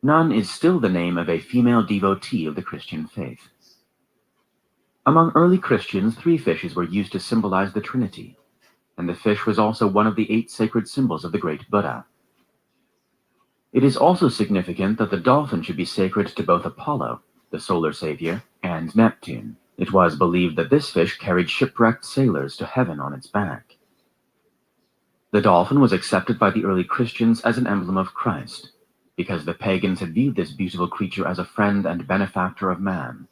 Nun is still the name of a female devotee of the Christian faith. Among early Christians, 3 fishes were used to symbolize the Trinity, and the fish was also one of the 8 sacred symbols of the great Buddha. It is also significant that the dolphin should be sacred to both Apollo, the solar savior, and Neptune. It was believed that this fish carried shipwrecked sailors to heaven on its back. The dolphin was accepted by the early Christians as an emblem of Christ, because the pagans had viewed this beautiful creature as a friend and benefactor of man.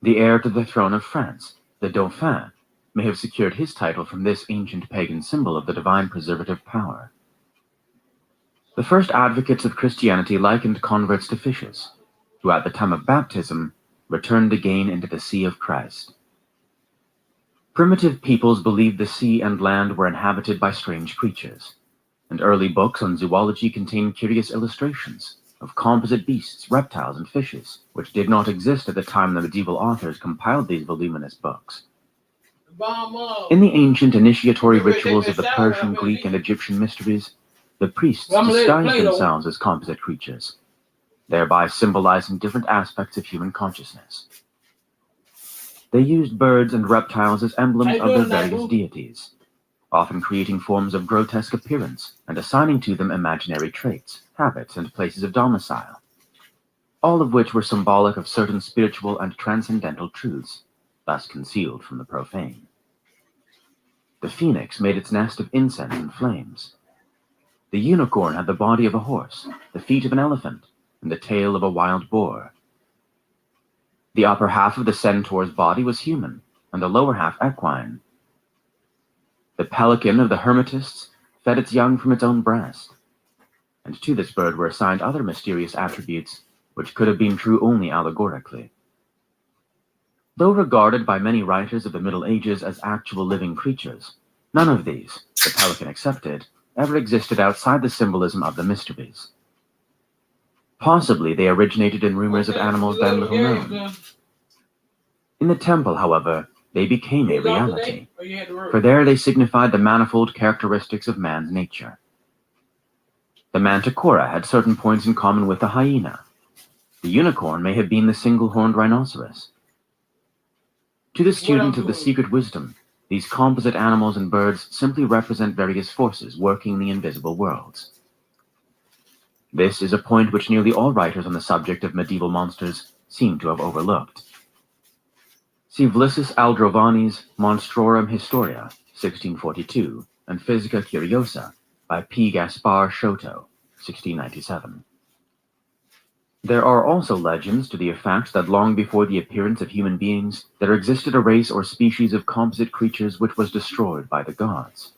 The heir to the throne of France, the Dauphin, may have secured his title from this ancient pagan symbol of the divine preservative power. The first advocates of Christianity likened converts to fishes, who at the time of baptism returned again into the sea of Christ. Primitive peoples believed the sea and land were inhabited by strange creatures, and early books on zoology contain curious illustrations of composite beasts, reptiles, and fishes, which did not exist at the time the medieval authors compiled these voluminous books. In the ancient initiatory rituals of the Persian, Greek, and Egyptian mysteries, the priests disguised themselves as composite creatures, thereby symbolizing different aspects of human consciousness. They used birds and reptiles as emblems of their various deities, often creating forms of grotesque appearance and assigning to them imaginary traits, habits, and places of domicile, all of which were symbolic of certain spiritual and transcendental truths, thus concealed from the profane. The phoenix made its nest of incense and flames. The unicorn had the body of a horse, the feet of an elephant, and the tail of a wild boar. The upper half of the centaur's body was human, and the lower half equine. The pelican of the Hermetists fed its young from its own breast, and to this bird were assigned other mysterious attributes which could have been true only allegorically. Though regarded by many writers of the Middle Ages as actual living creatures, none of these, the pelican excepted, ever existed outside the symbolism of the mysteries. Possibly they originated in rumors of animals then little known. In the temple, however, they became a reality, for there they signified the manifold characteristics of man's nature. The manticora had certain points in common with the hyena. The unicorn may have been the single-horned rhinoceros. To the student of the secret wisdom, these composite animals and birds simply represent various forces working in the invisible worlds. This is a point which nearly all writers on the subject of medieval monsters seem to have overlooked. See Vlissus Aldrovani's Monstrorum Historia, 1642, and Physica Curiosa by P. Gaspar Shoto, 1697. There are also legends to the effect that long before the appearance of human beings, there existed a race or species of composite creatures which was destroyed by the gods.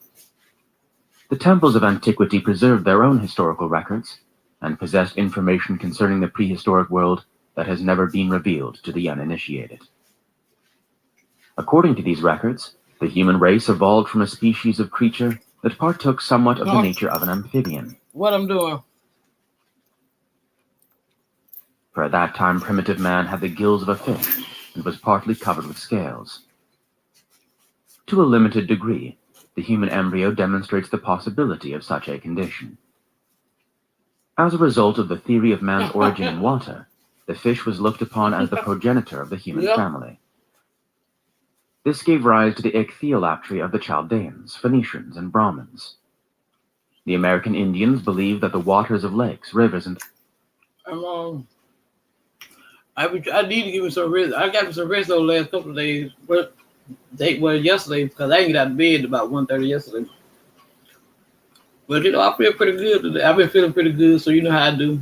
The temples of antiquity preserved their own historical records, and possessed information concerning the prehistoric world that has never been revealed to the uninitiated. According to these records, the human race evolved from a species of creature that partook somewhat of the nature of an amphibian. What I'm doing? for at that time primitive man had the gills of a fish and was partly covered with scales. To a limited degree, the human embryo demonstrates the possibility of such a condition. As a result of the theory of man's origin in water, the fish was looked upon as the progenitor of the human family. This gave rise to the ichthyolaptry of the Chaldeans, Phoenicians, and Brahmins. The American Indians believed that the waters of lakes, rivers, and I need to give me some rest. I got me some rest those last couple of days. Yesterday, because I ain't got out of bed about 1:30 yesterday. But I feel pretty good today. I've been feeling pretty good, so you know how I do.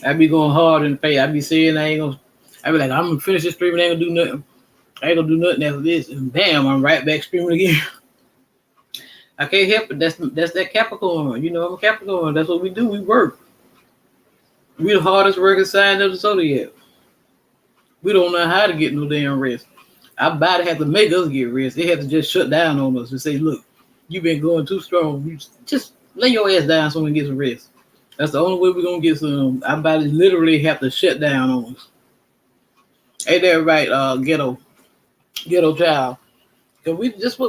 I be going hard in the paint. I be saying I be like, I'm gonna finish this stream and I ain't gonna do nothing. I ain't gonna do nothing after this. And bam, I'm right back streaming again. I can't help it. That's that Capricorn. I'm a Capricorn. That's what we do. We work. We the hardest working sign of the zodiac. We don't know how to get no damn rest. Our body had to make us get rest. They had to just shut down on us and say, look, you've been going too strong. You just lay your ass down so we can get some rest. That's the only way we're gonna get some. Our bodies literally have to shut down on us. Ain't that right, ghetto child? Cause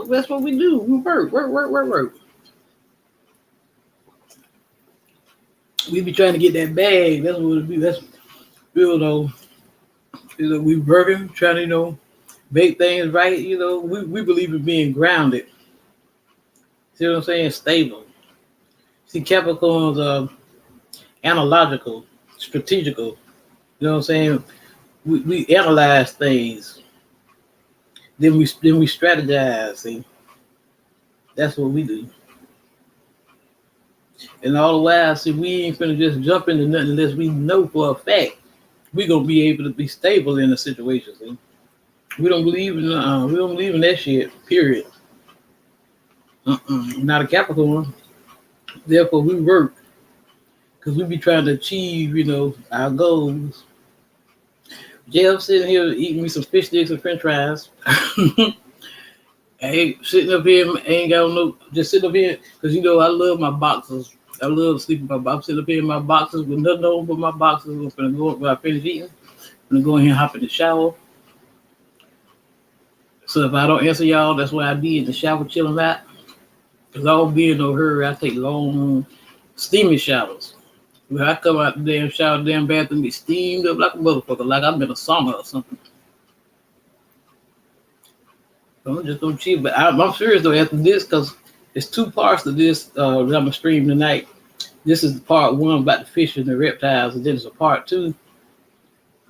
that's what we do. We work. We be trying to get that bag. That's what it be. That's we working, trying to make things right. We believe in being grounded. See what I'm saying? Stable. See, Capricorns are analogical, strategical. You know what I'm saying? We analyze things. Then we strategize. See, that's what we do. And all the while, see, we ain't finna just jump into nothing unless we know for a fact we gonna be able to be stable in a situation. See, we don't believe in that shit. Period. Not a Capricorn. Therefore, we work because we be trying to achieve, our goals. I'm sitting here eating me some fish sticks and French fries. I ain't sitting up here, just sitting up here because I love my boxers. I love sleeping in my boxers. I'm sitting up here in my boxers with nothing on but my boxers. I'm gonna go when I finish eating. I'm gonna go in here and hop in the shower. So if I don't answer y'all, that's why I be in the shower chilling out. Because I don't be in no hurry. I take long, steamy showers. When I come out the damn shower, damn bathroom, be steamed up like a motherfucker, like I'm in a sauna or something. So I'm just gonna chill. But I'm serious though after this, because it's 2 parts to this that I'm gonna stream tonight. This is part 1 about the fish and the reptiles, and then it's a part 2.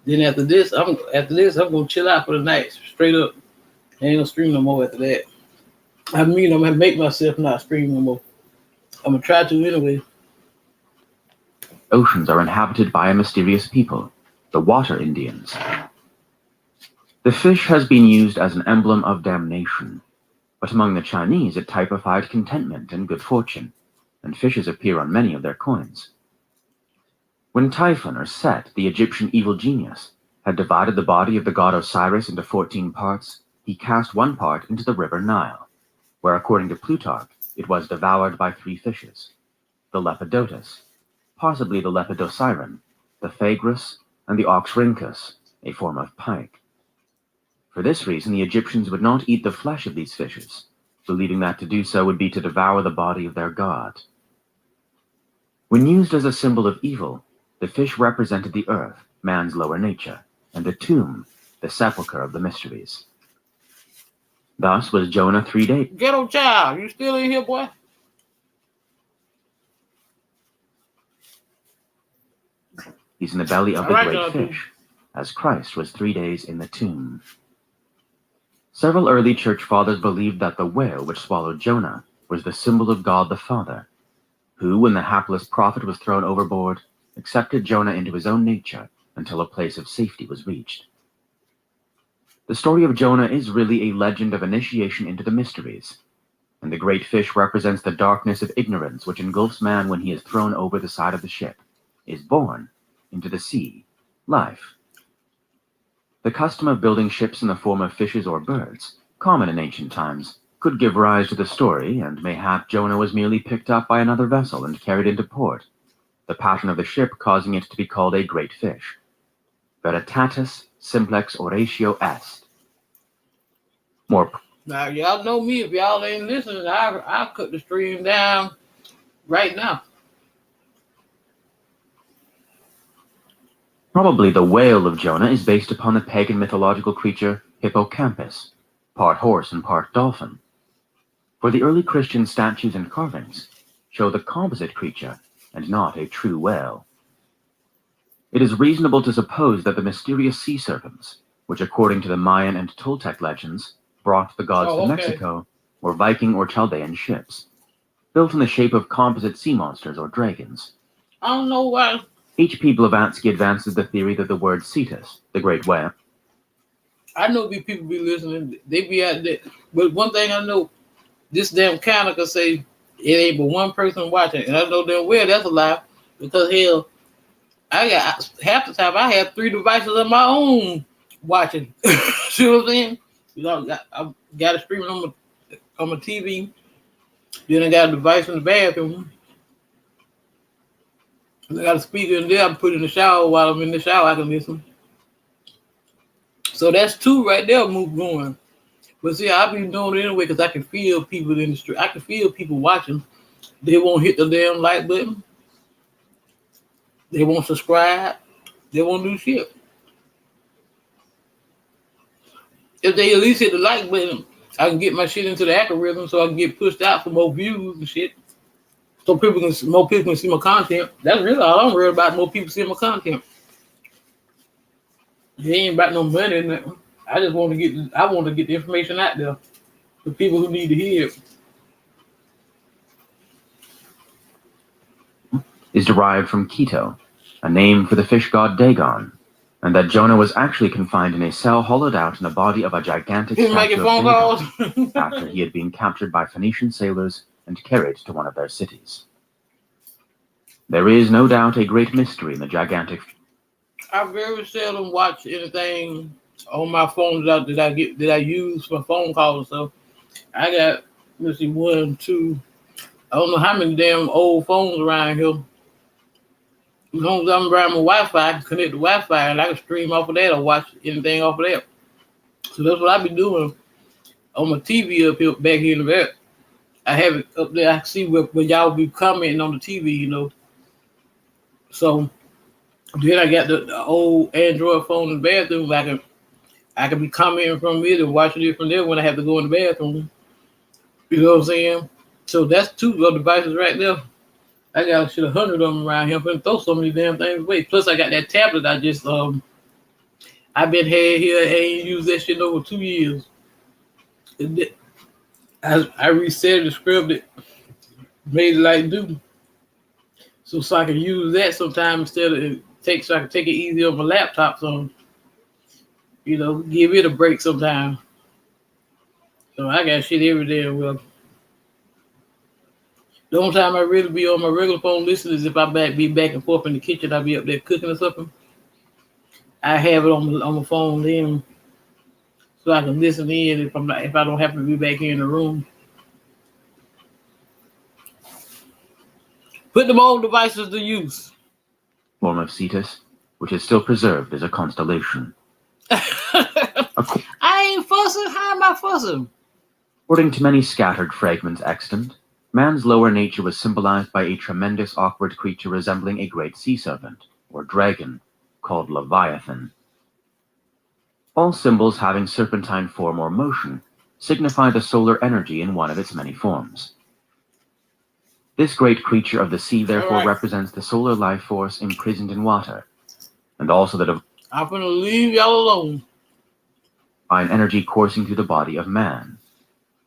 Then after this, I'm gonna chill out for the night, straight up. I ain't gonna stream no more after that. I'm gonna make myself not stream no more. I'm gonna try to anyway. Oceans are inhabited by a mysterious people, the Water Indians. The fish has been used as an emblem of damnation, but among the Chinese it typified contentment and good fortune, and fishes appear on many of their coins. When Typhon or Set, the Egyptian evil genius, had divided the body of the god Osiris into 14 parts, he cast one part into the river Nile, where according to Plutarch, it was devoured by 3 fishes, the Lepidotus, possibly the Lepidosiren, the Phagrus, and the Oxrhynchus, a form of pike. For this reason, the Egyptians would not eat the flesh of these fishes, believing that to do so would be to devour the body of their god. When used as a symbol of evil, the fish represented the earth, man's lower nature, and the tomb, the sepulchre of the mysteries. Thus was Jonah 3 days. Ghetto child, you still in here, boy? He's in the belly of the All right, great fish, as Christ was 3 days in the tomb. Several early church fathers believed that the whale which swallowed Jonah was the symbol of God the Father, who, when the hapless prophet was thrown overboard, accepted Jonah into his own nature until a place of safety was reached. The story of Jonah is really a legend of initiation into the mysteries, and the great fish represents the darkness of ignorance which engulfs man when he is thrown over the side of the ship, is born into the sea, life. The custom of building ships in the form of fishes or birds, common in ancient times, could give rise to the story, and mayhap Jonah was merely picked up by another vessel and carried into port, the pattern of the ship causing it to be called a great fish, veritatis simplex oratio est. More Now, y'all know me. If y'all ain't listening, I'll cut the stream down right now. Probably the whale of Jonah is based upon the pagan mythological creature Hippocampus, part horse and part dolphin. For the early Christian statues and carvings show the composite creature and not a true whale. It is reasonable to suppose that the mysterious sea serpents, which according to the Mayan and Toltec legends brought the gods to Mexico, were Viking or Chaldean ships, built in the shape of composite sea monsters or dragons. I don't know why. Each people of Ansky advances the theory that the word Cetus, the great whale. I know these people be listening. They be out there. But one thing I know, this damn counter can say it ain't but one person watching. And I know damn well that's a lie. Because hell, I got half the time I have 3 devices of my own watching. See what I'm saying? You know, I got it streaming on my TV. Then I got a device in the bathroom. And I got a speaker in there. I put in the shower while I'm in the shower. I can listen. So that's 2 right there. Move going. But see, I've been doing it anyway because I can feel people in the street. I can feel people watching. They won't hit the damn like button. They won't subscribe. They won't do shit. If they at least hit the like button, I can get my shit into the algorithm so I can get pushed out for more views and shit. So more people can see my content. That's really all I'm worried about. More people seeing my content. It ain't about no money and nothing. I just want to get the information out there for people who need to hear it. Is derived from Keto, a name for the fish god Dagon, and that Jonah was actually confined in a cell hollowed out in the body of a gigantic statue of Dagon after he had been captured by Phoenician sailors and carried to one of their cities. There is no doubt a great mystery in the gigantic. I very seldom watch anything on my phone that I use for phone calls. So I got, let's see, 1, 2, I don't know how many damn old phones around here. As long as I'm around my Wi-Fi, I can connect to Wi-Fi and I can stream off of that or watch anything off of that. So that's what I be doing on my TV up here, back here in the back. I have it up there. I can see where y'all be commenting on the TV, you know. So then I got the old Android phone in the bathroom. I can be commenting from it and watching it from there when I have to go in the bathroom. You know what I'm saying? So that's 2 little devices right there. I got 100 of them around here. I'm gonna throw so many damn things away. Plus I got that tablet I just I've been had here. I ain't used that shit in over 2 years. I reset it and scrubbed it, made it like do. So I can use that sometime instead of so I can take it easy on my laptop. So, you know, give it a break sometime. So I got shit every day. Well, the only time I really be on my regular phone listening is if I be back and forth in the kitchen. I be up there cooking or something. I have it on my phone then, so I can listen in if I don't happen to be back here in the room. Put them old devices to use. Form of Cetus, which is still preserved as a constellation. I ain't fussing. How am I fussing? According to many scattered fragments extant, man's lower nature was symbolized by a tremendous awkward creature resembling a great sea serpent, or dragon, called Leviathan. All symbols having serpentine form or motion signify the solar energy in one of its many forms. This great creature of the sea therefore represents the solar life force imprisoned in water, and also the I'm gonna leave y'all alone. Divine energy coursing through the body of man,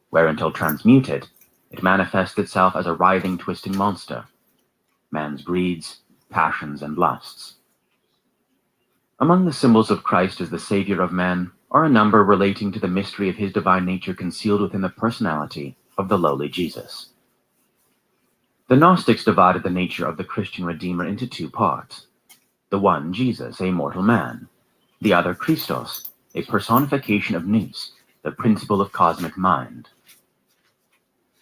where until transmuted, it manifests itself as a writhing, twisting monster, man's greeds, passions, and lusts. Among the symbols of Christ as the Savior of man are a number relating to the mystery of his divine nature concealed within the personality of the lowly Jesus. The Gnostics divided the nature of the Christian Redeemer into 2 parts. The one, Jesus, a mortal man. The other, Christos, a personification of Nous, the principle of cosmic mind.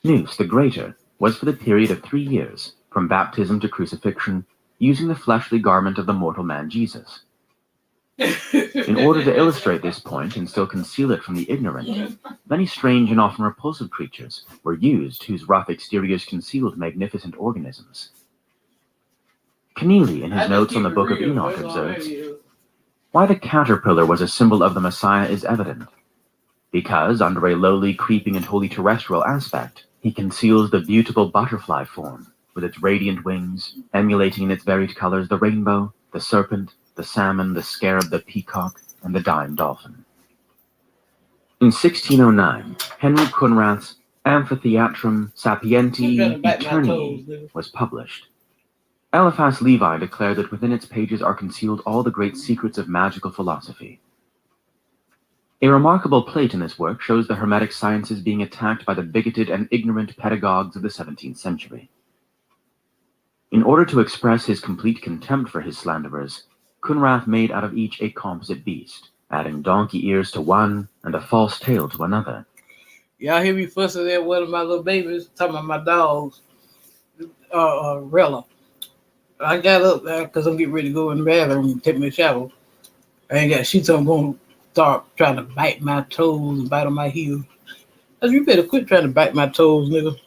Nous, the Greater, was for the period of 3 years, from baptism to crucifixion, using the fleshly garment of the mortal man Jesus. In order to illustrate this point and still conceal it from the ignorant, many strange and often repulsive creatures were used whose rough exteriors concealed magnificent organisms. Keneally, in his notes on the Book of Enoch, observes, why the caterpillar was a symbol of the Messiah is evident, because under a lowly, creeping, and wholly terrestrial aspect, he conceals the beautiful butterfly form, with its radiant wings, emulating in its varied colors the rainbow, the serpent, the salmon, the scarab, the peacock, and the dying dolphin. In 1609, Henry Conrad's Amphitheatrum Sapientiae Eternii was published. Eliphas Levi declared that within its pages are concealed all the great secrets of magical philosophy. A remarkable plate in this work shows the Hermetic sciences being attacked by the bigoted and ignorant pedagogues of the 17th century. In order to express his complete contempt for his slanderers, Conrad made out of each a composite beast, adding donkey ears to one and a false tail to another. Y'all hear me fussing at one of my little babies, talking about my dogs, Rella. I got up there because I'm getting ready to go in the bathroom and take me a shower. I ain't got shit, so I'm going to start trying to bite my toes and bite on my heel. I said, you better quit trying to bite my toes, nigga.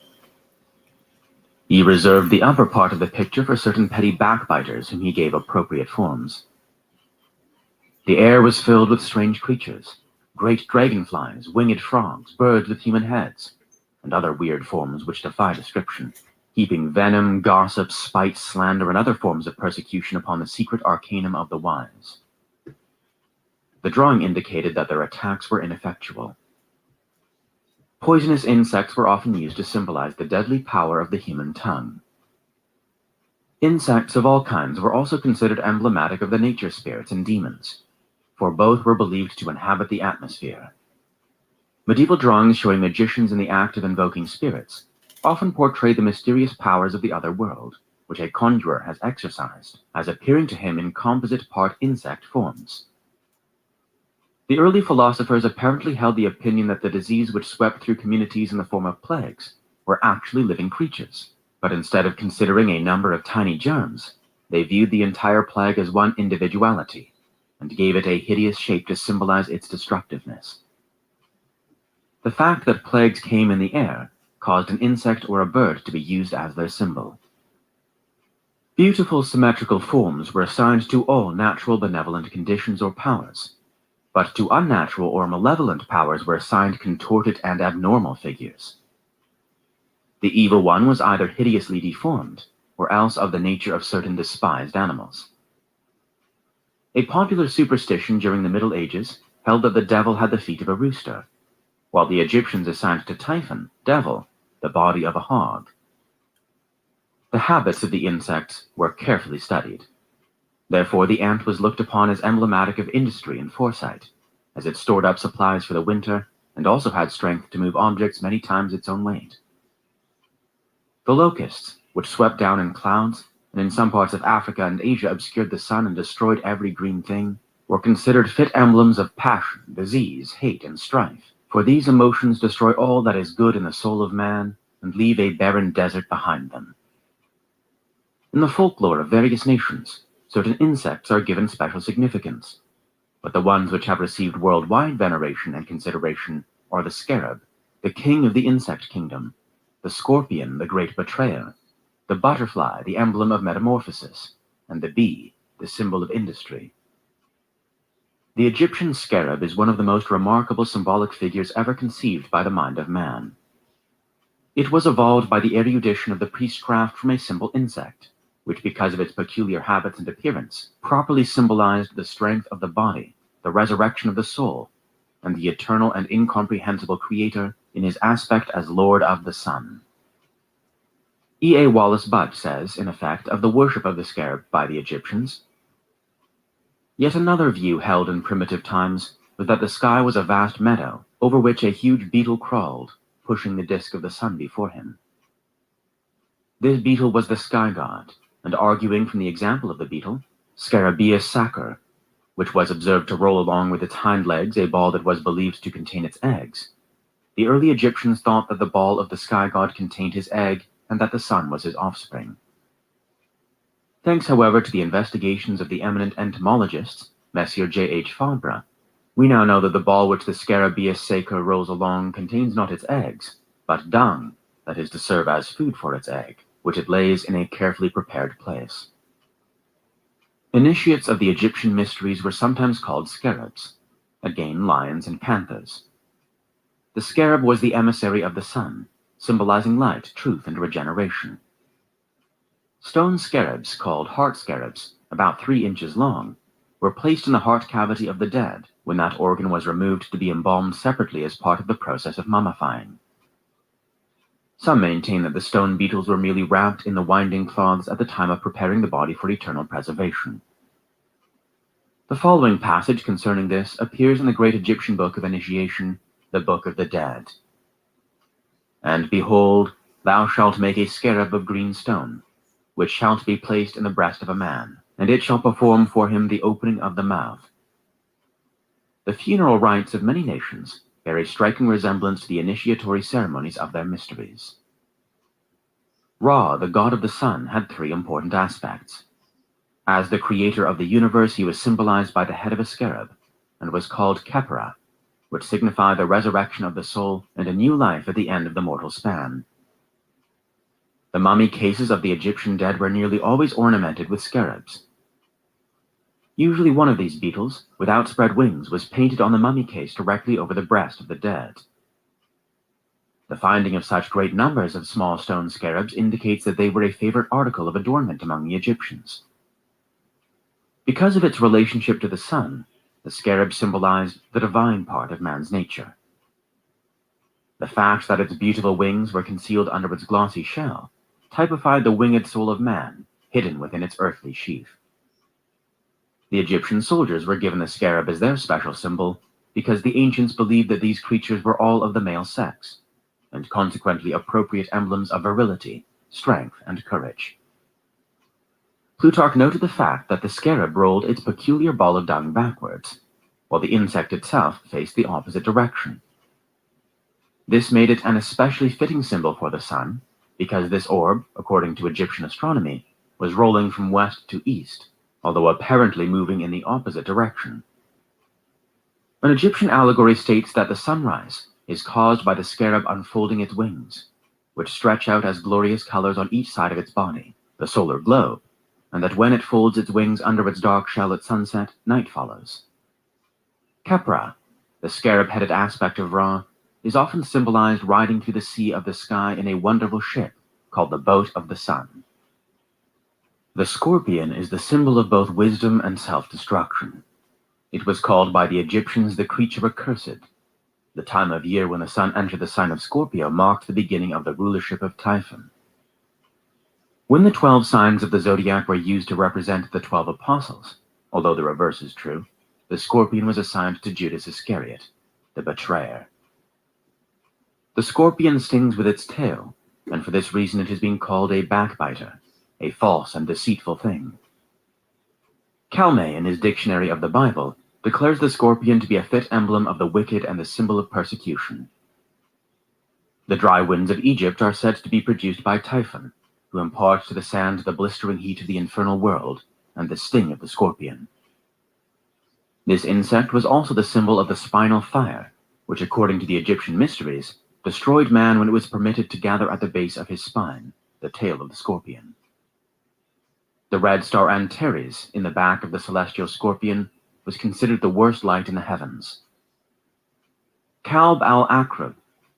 He reserved the upper part of the picture for certain petty backbiters whom he gave appropriate forms. The air was filled with strange creatures, great dragonflies, winged frogs, birds with human heads, and other weird forms which defy description, heaping venom, gossip, spite, slander, and other forms of persecution upon the secret arcanum of the wise. The drawing indicated that their attacks were ineffectual. Poisonous insects were often used to symbolize the deadly power of the human tongue. Insects of all kinds were also considered emblematic of the nature spirits and demons, for both were believed to inhabit the atmosphere. Medieval drawings showing magicians in the act of invoking spirits often portray the mysterious powers of the other world, which a conjurer has exercised, as appearing to him in composite part insect forms. The early philosophers apparently held the opinion that the disease which swept through communities in the form of plagues were actually living creatures, but instead of considering a number of tiny germs, they viewed the entire plague as one individuality, and gave it a hideous shape to symbolize its destructiveness. The fact that plagues came in the air caused an insect or a bird to be used as their symbol. Beautiful symmetrical forms were assigned to all natural benevolent conditions or powers, but to unnatural or malevolent powers were assigned contorted and abnormal figures. The evil one was either hideously deformed, or else of the nature of certain despised animals. A popular superstition during the Middle Ages held that the devil had the feet of a rooster, while the Egyptians assigned to Typhon, devil, the body of a hog. The habits of the insects were carefully studied. Therefore, the ant was looked upon as emblematic of industry and foresight, as it stored up supplies for the winter and also had strength to move objects many times its own weight. The locusts, which swept down in clouds, and in some parts of Africa and Asia obscured the sun and destroyed every green thing, were considered fit emblems of passion, disease, hate, and strife, for these emotions destroy all that is good in the soul of man and leave a barren desert behind them. In the folklore of various nations, certain insects are given special significance, but the ones which have received worldwide veneration and consideration are the scarab, the king of the insect kingdom, the scorpion, the great betrayer, the butterfly, the emblem of metamorphosis, and the bee, the symbol of industry. The Egyptian scarab is one of the most remarkable symbolic figures ever conceived by the mind of man. It was evolved by the erudition of the priestcraft from a simple insect, which, because of its peculiar habits and appearance, properly symbolized the strength of the body, the resurrection of the soul, and the eternal and incomprehensible Creator in his aspect as Lord of the Sun. E. A. Wallace Butt says, in effect, of the worship of the scarab by the Egyptians, "Yet another view held in primitive times was that the sky was a vast meadow, over which a huge beetle crawled, pushing the disk of the sun before him. This beetle was the sky god, and arguing from the example of the beetle, Scarabaeus sacer, which was observed to roll along with its hind legs a ball that was believed to contain its eggs, the early Egyptians thought that the ball of the sky god contained his egg and that the sun was his offspring. Thanks, however, to the investigations of the eminent entomologists, Messier J.H. Fabre, we now know that the ball which the Scarabaeus sacer rolls along contains not its eggs, but dung, that is to serve as food for its egg, which it lays in a carefully prepared place. Initiates of the Egyptian mysteries were sometimes called scarabs, again lions and panthers. The scarab was the emissary of the sun, symbolizing light, truth, and regeneration. Stone scarabs, called heart scarabs, about 3 inches long, were placed in the heart cavity of the dead when that organ was removed to be embalmed separately as part of the process of mummifying. Some maintain that the stone beetles were merely wrapped in the winding cloths at the time of preparing the body for eternal preservation. The following passage concerning this appears in the great Egyptian book of initiation, the Book of the Dead. And behold, thou shalt make a scarab of green stone, which shalt be placed in the breast of a man, and it shall perform for him the opening of the mouth. The funeral rites of many nations bear a striking resemblance to the initiatory ceremonies of their mysteries. Ra, the god of the sun, had 3 important aspects. As the creator of the universe, he was symbolized by the head of a scarab, and was called Khepera, which signified the resurrection of the soul and a new life at the end of the mortal span. The mummy cases of the Egyptian dead were nearly always ornamented with scarabs. Usually one of these beetles, with outspread wings, was painted on the mummy case directly over the breast of the dead. The finding of such great numbers of small stone scarabs indicates that they were a favorite article of adornment among the Egyptians. Because of its relationship to the sun, the scarab symbolized the divine part of man's nature. The fact that its beautiful wings were concealed under its glossy shell typified the winged soul of man, hidden within its earthly sheath. The Egyptian soldiers were given the scarab as their special symbol because the ancients believed that these creatures were all of the male sex, and consequently appropriate emblems of virility, strength, and courage. Plutarch noted the fact that the scarab rolled its peculiar ball of dung backwards, while the insect itself faced the opposite direction. This made it an especially fitting symbol for the sun, because this orb, according to Egyptian astronomy, was rolling from west to east, although apparently moving in the opposite direction. An Egyptian allegory states that the sunrise is caused by the scarab unfolding its wings, which stretch out as glorious colors on each side of its body, the solar globe, and that when it folds its wings under its dark shell at sunset, night follows. Khepera, the scarab-headed aspect of Ra, is often symbolized riding through the sea of the sky in a wonderful ship called the Boat of the Sun. The scorpion is the symbol of both wisdom and self-destruction. It was called by the Egyptians the creature accursed. The time of year when the sun entered the sign of Scorpio marked the beginning of the rulership of Typhon. When the 12 signs of the zodiac were used to represent the 12 apostles, although the reverse is true, the scorpion was assigned to Judas Iscariot, the betrayer. The scorpion stings with its tail, and for this reason it has been called a backbiter, a false and deceitful thing. Calmet, in his Dictionary of the Bible, declares the scorpion to be a fit emblem of the wicked and the symbol of persecution. The dry winds of Egypt are said to be produced by Typhon, who imparts to the sand the blistering heat of the infernal world and the sting of the scorpion. This insect was also the symbol of the spinal fire, which, according to the Egyptian mysteries, destroyed man when it was permitted to gather at the base of his spine, the tail of the scorpion. The red star Antares, in the back of the celestial scorpion, was considered the worst light in the heavens. Kalb al-Akrab,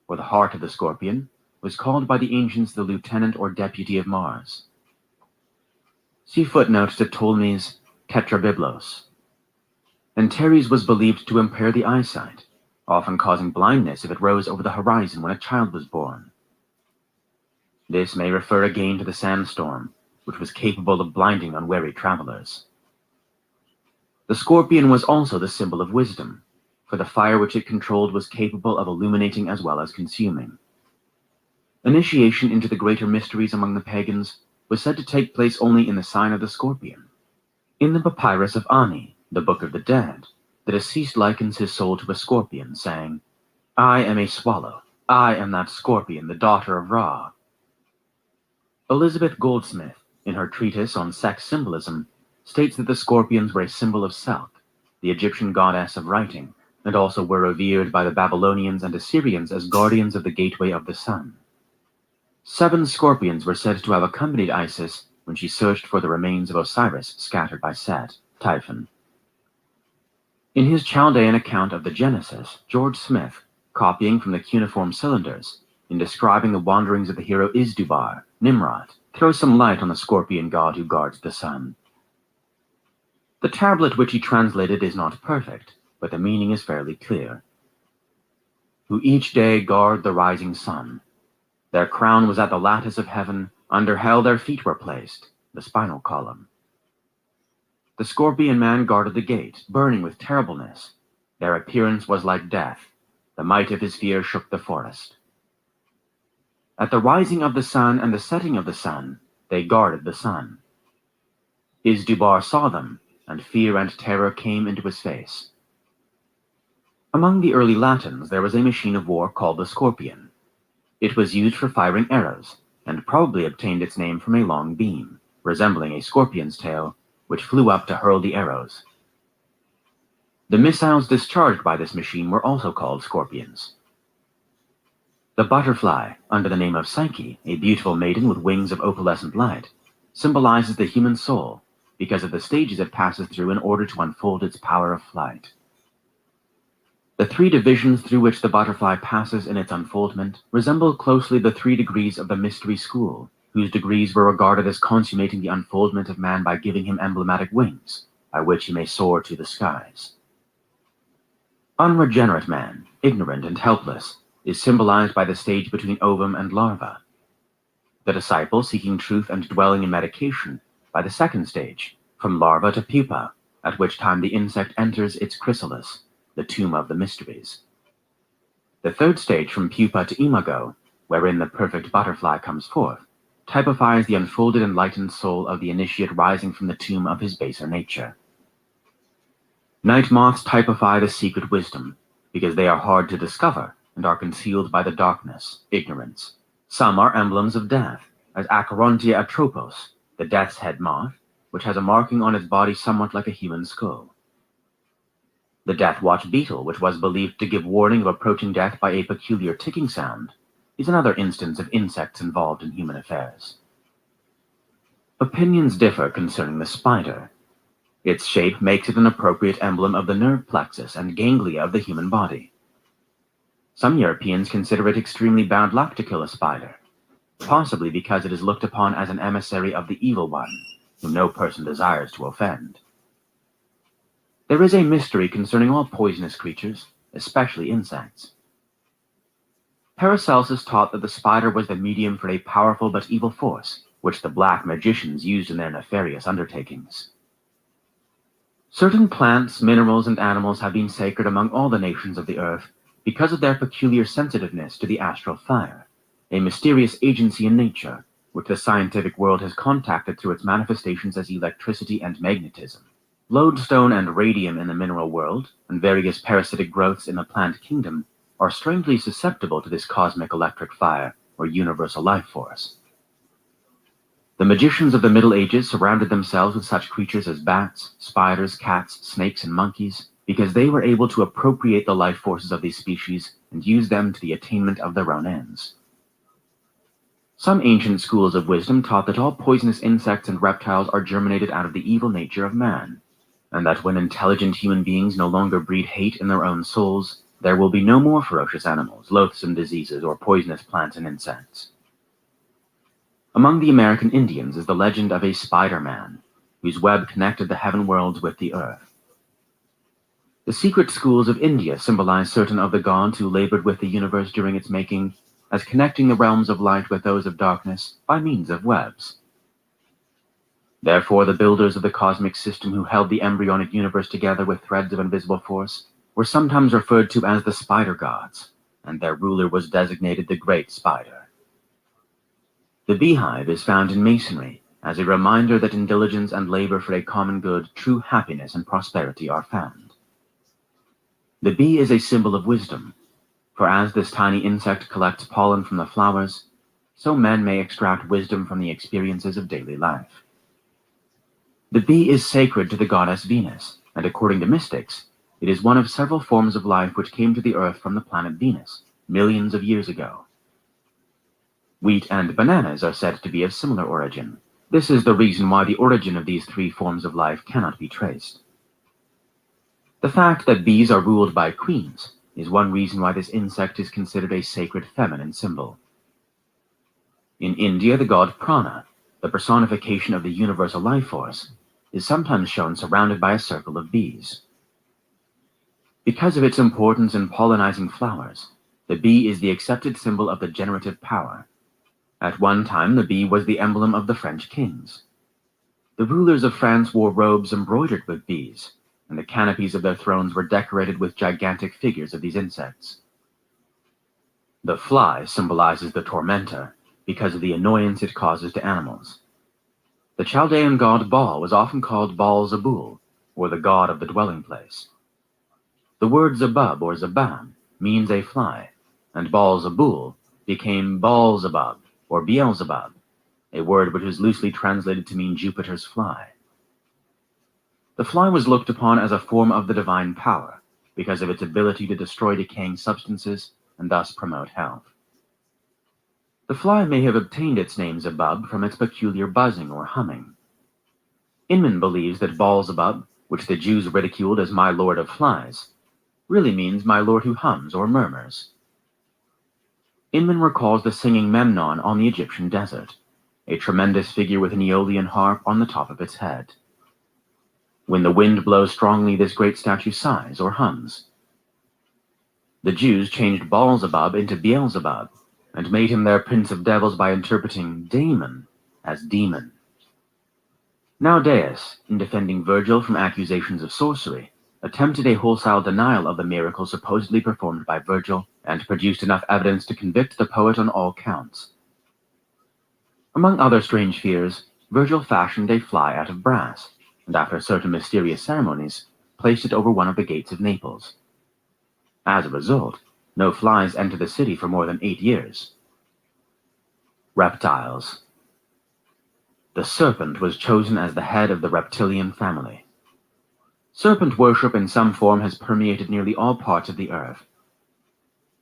or the heart of the scorpion, was called by the ancients the lieutenant or deputy of Mars. See footnotes to Ptolemy's Tetrabiblos. Antares was believed to impair the eyesight, often causing blindness if it rose over the horizon when a child was born. This may refer again to the sandstorm, which was capable of blinding unwary travelers. The scorpion was also the symbol of wisdom, for the fire which it controlled was capable of illuminating as well as consuming. Initiation into the greater mysteries among the pagans was said to take place only in the sign of the scorpion. In the papyrus of Ani, the Book of the Dead, the deceased likens his soul to a scorpion, saying, "I am a swallow. I am that scorpion, the daughter of Ra." Elizabeth Goldsmith, in her treatise on sex symbolism, states that the scorpions were a symbol of self, the Egyptian goddess of writing, and also were revered by the Babylonians and Assyrians as guardians of the gateway of the sun. 7 scorpions were said to have accompanied Isis when she searched for the remains of Osiris scattered by Set, Typhon. In his Chaldean account of the Genesis, George Smith, copying from the cuneiform cylinders, in describing the wanderings of the hero Izdubar, Nimrod, throws some light on the scorpion god who guards the sun. The tablet which he translated is not perfect, but the meaning is fairly clear. Who each day guard the rising sun. Their crown was at the lattice of heaven, under hell their feet were placed, the spinal column. The scorpion man guarded the gate, burning with terribleness. Their appearance was like death. The might of his fear shook the forest. At the rising of the sun and the setting of the sun, they guarded the sun. Izdubar saw them, and fear and terror came into his face. Among the early Latins, there was a machine of war called the scorpion. It was used for firing arrows, and probably obtained its name from a long beam, resembling a scorpion's tail, which flew up to hurl the arrows. The missiles discharged by this machine were also called scorpions. The butterfly, under the name of Psyche, a beautiful maiden with wings of opalescent light, symbolizes the human soul because of the stages it passes through in order to unfold its power of flight. The 3 divisions through which the butterfly passes in its unfoldment resemble closely the 3 degrees of the mystery school, whose degrees were regarded as consummating the unfoldment of man by giving him emblematic wings, by which he may soar to the skies. Unregenerate man, ignorant and helpless, is symbolized by the stage between ovum and larva. The disciple seeking truth and dwelling in medication by the 2nd stage, from larva to pupa, at which time the insect enters its chrysalis, the tomb of the mysteries. The 3rd stage from pupa to imago, wherein the perfect butterfly comes forth, typifies the unfolded enlightened soul of the initiate rising from the tomb of his baser nature. Night moths typify the secret wisdom, because they are hard to discover and are concealed by the darkness, ignorance. Some are emblems of death, as Acherontia atropos, the death's head moth, which has a marking on its body somewhat like a human skull. The death watch beetle, which was believed to give warning of approaching death by a peculiar ticking sound, is another instance of insects involved in human affairs. Opinions differ concerning the spider. Its shape makes it an appropriate emblem of the nerve plexus and ganglia of the human body. Some Europeans consider it extremely bad luck to kill a spider, possibly because it is looked upon as an emissary of the evil one, whom no person desires to offend. There is a mystery concerning all poisonous creatures, especially insects. Paracelsus taught that the spider was the medium for a powerful but evil force, which the black magicians used in their nefarious undertakings. Certain plants, minerals, and animals have been sacred among all the nations of the earth because of their peculiar sensitiveness to the astral fire, a mysterious agency in nature, which the scientific world has contacted through its manifestations as electricity and magnetism. Lodestone and radium in the mineral world, and various parasitic growths in the plant kingdom, are strangely susceptible to this cosmic electric fire, or universal life force. The magicians of the Middle Ages surrounded themselves with such creatures as bats, spiders, cats, snakes, and monkeys, because they were able to appropriate the life forces of these species and use them to the attainment of their own ends. Some ancient schools of wisdom taught that all poisonous insects and reptiles are germinated out of the evil nature of man, and that when intelligent human beings no longer breed hate in their own souls, there will be no more ferocious animals, loathsome diseases, or poisonous plants and insects. Among the American Indians is the legend of a Spider-Man, whose web connected the heaven worlds with the earth. The secret schools of India symbolize certain of the gods who labored with the universe during its making, as connecting the realms of light with those of darkness by means of webs. Therefore, the builders of the cosmic system who held the embryonic universe together with threads of invisible force were sometimes referred to as the spider gods, and their ruler was designated the Great Spider. The beehive is found in masonry as a reminder that in diligence and labor for a common good, true happiness and prosperity are found. The bee is a symbol of wisdom, for as this tiny insect collects pollen from the flowers, so men may extract wisdom from the experiences of daily life. The bee is sacred to the goddess Venus, and according to mystics, it is one of several forms of life which came to the Earth from the planet Venus millions of years ago. Wheat and bananas are said to be of similar origin. This is the reason why the origin of these three forms of life cannot be traced. The fact that bees are ruled by queens is one reason why this insect is considered a sacred feminine symbol. In India, the god Prana, the personification of the universal life force, is sometimes shown surrounded by a circle of bees. Because of its importance in pollinizing flowers, the bee is the accepted symbol of the generative power. At one time, the bee was the emblem of the French kings. The rulers of France wore robes embroidered with bees, and the canopies of their thrones were decorated with gigantic figures of these insects. The fly symbolizes the tormentor because of the annoyance it causes to animals. The Chaldean god Baal was often called Baal-Zebul, or the god of the dwelling place. The word Zebub or Zebab means a fly, and Baal-Zebul became Baal-Zebub or Beelzebub, a word which is loosely translated to mean Jupiter's fly. The fly was looked upon as a form of the divine power because of its ability to destroy decaying substances and thus promote health. The fly may have obtained its name Zebub from its peculiar buzzing or humming. Inman believes that Baal-Zebub, which the Jews ridiculed as my lord of flies, really means my lord who hums or murmurs. Inman recalls the singing Memnon on the Egyptian desert, a tremendous figure with an Aeolian harp on the top of its head. When the wind blows strongly, this great statue sighs or hums. The Jews changed Baal-Zebub into Beelzebub and made him their prince of devils by interpreting daemon as demon. Naudeus, in defending Virgil from accusations of sorcery, attempted a wholesale denial of the miracles supposedly performed by Virgil and produced enough evidence to convict the poet on all counts. Among other strange fears, Virgil fashioned a fly out of brass, and after certain mysterious ceremonies, placed it over one of the gates of Naples. As a result, no flies entered the city for more than 8 years. Reptiles. The serpent was chosen as the head of the reptilian family. Serpent worship in some form has permeated nearly all parts of the earth.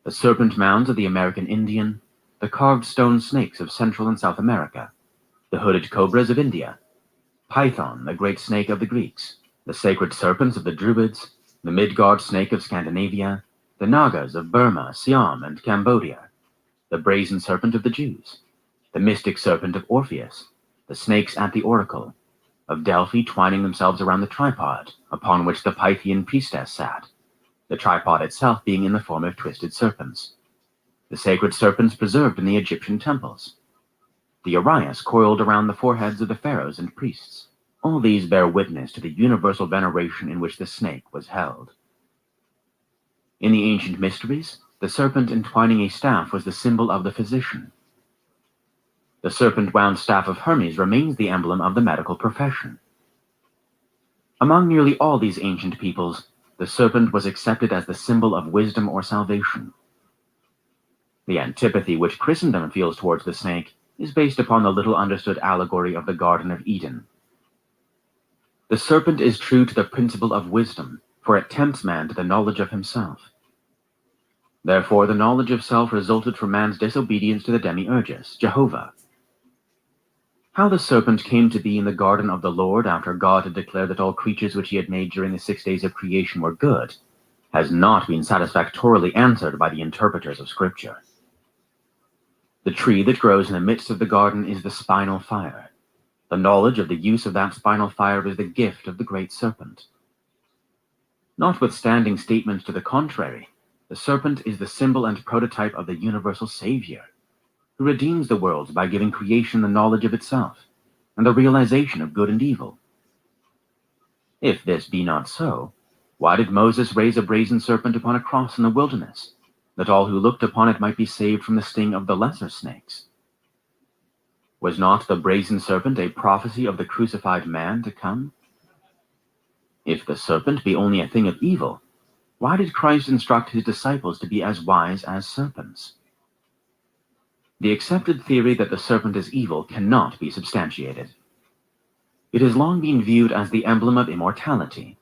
The serpent mounds of the American Indian, the carved stone snakes of Central and South America, the hooded cobras of India, Python, the great snake of the Greeks, the sacred serpents of the Druids, the Midgard snake of Scandinavia, the Nagas of Burma, Siam, and Cambodia, the brazen serpent of the Jews, the mystic serpent of Orpheus, the snakes at the oracle, of Delphi twining themselves around the tripod upon which the Pythian priestess sat, the tripod itself being in the form of twisted serpents, the sacred serpents preserved in the Egyptian temples, the uraeus coiled around the foreheads of the pharaohs and priests. All these bear witness to the universal veneration in which the snake was held. In the ancient mysteries, the serpent entwining a staff was the symbol of the physician. The serpent-wound staff of Hermes remains the emblem of the medical profession. Among nearly all these ancient peoples, the serpent was accepted as the symbol of wisdom or salvation. The antipathy which Christendom feels towards the snake is based upon the little understood allegory of the Garden of Eden. The serpent is true to the principle of wisdom, for it tempts man to the knowledge of himself. Therefore, the knowledge of self resulted from man's disobedience to the demiurgus, Jehovah. How the serpent came to be in the garden of the Lord after God had declared that all creatures which he had made during the 6 days of creation were good has not been satisfactorily answered by the interpreters of Scripture. The tree that grows in the midst of the garden is the spinal fire. The knowledge of the use of that spinal fire is the gift of the great serpent. Notwithstanding statements to the contrary, the serpent is the symbol and prototype of the universal Savior, who redeems the world by giving creation the knowledge of itself and the realization of good and evil. If this be not so, why did Moses raise a brazen serpent upon a cross in the wilderness, that all who looked upon it might be saved from the sting of the lesser snakes? Was not the brazen serpent a prophecy of the crucified man to come? If the serpent be only a thing of evil, why did Christ instruct his disciples to be as wise as serpents? The accepted theory that the serpent is evil cannot be substantiated. It has long been viewed as the emblem of immortality.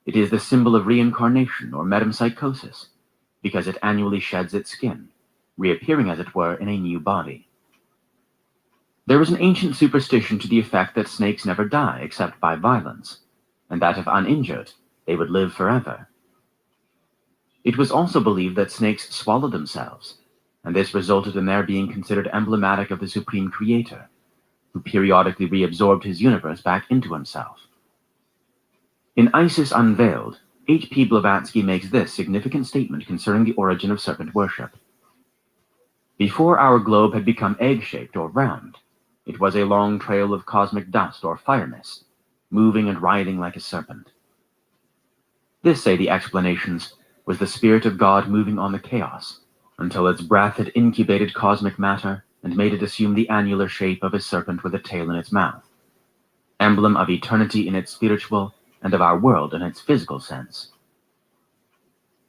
It is the symbol of reincarnation or metempsychosis, because it annually sheds its skin, reappearing as it were in a new body. There was an ancient superstition to the effect that snakes never die except by violence, and that if uninjured, they would live forever. It was also believed that snakes swallow themselves, and this resulted in their being considered emblematic of the Supreme Creator, who periodically reabsorbed his universe back into himself. In Isis Unveiled, H.P. Blavatsky makes this significant statement concerning the origin of serpent worship. Before our globe had become egg-shaped or round, it was a long trail of cosmic dust or fire mist, moving and writhing like a serpent. This, say the explanations, was the spirit of God moving on the chaos, until its breath had incubated cosmic matter and made it assume the annular shape of a serpent with a tail in its mouth, emblem of eternity in its spiritual and of our world in its physical sense.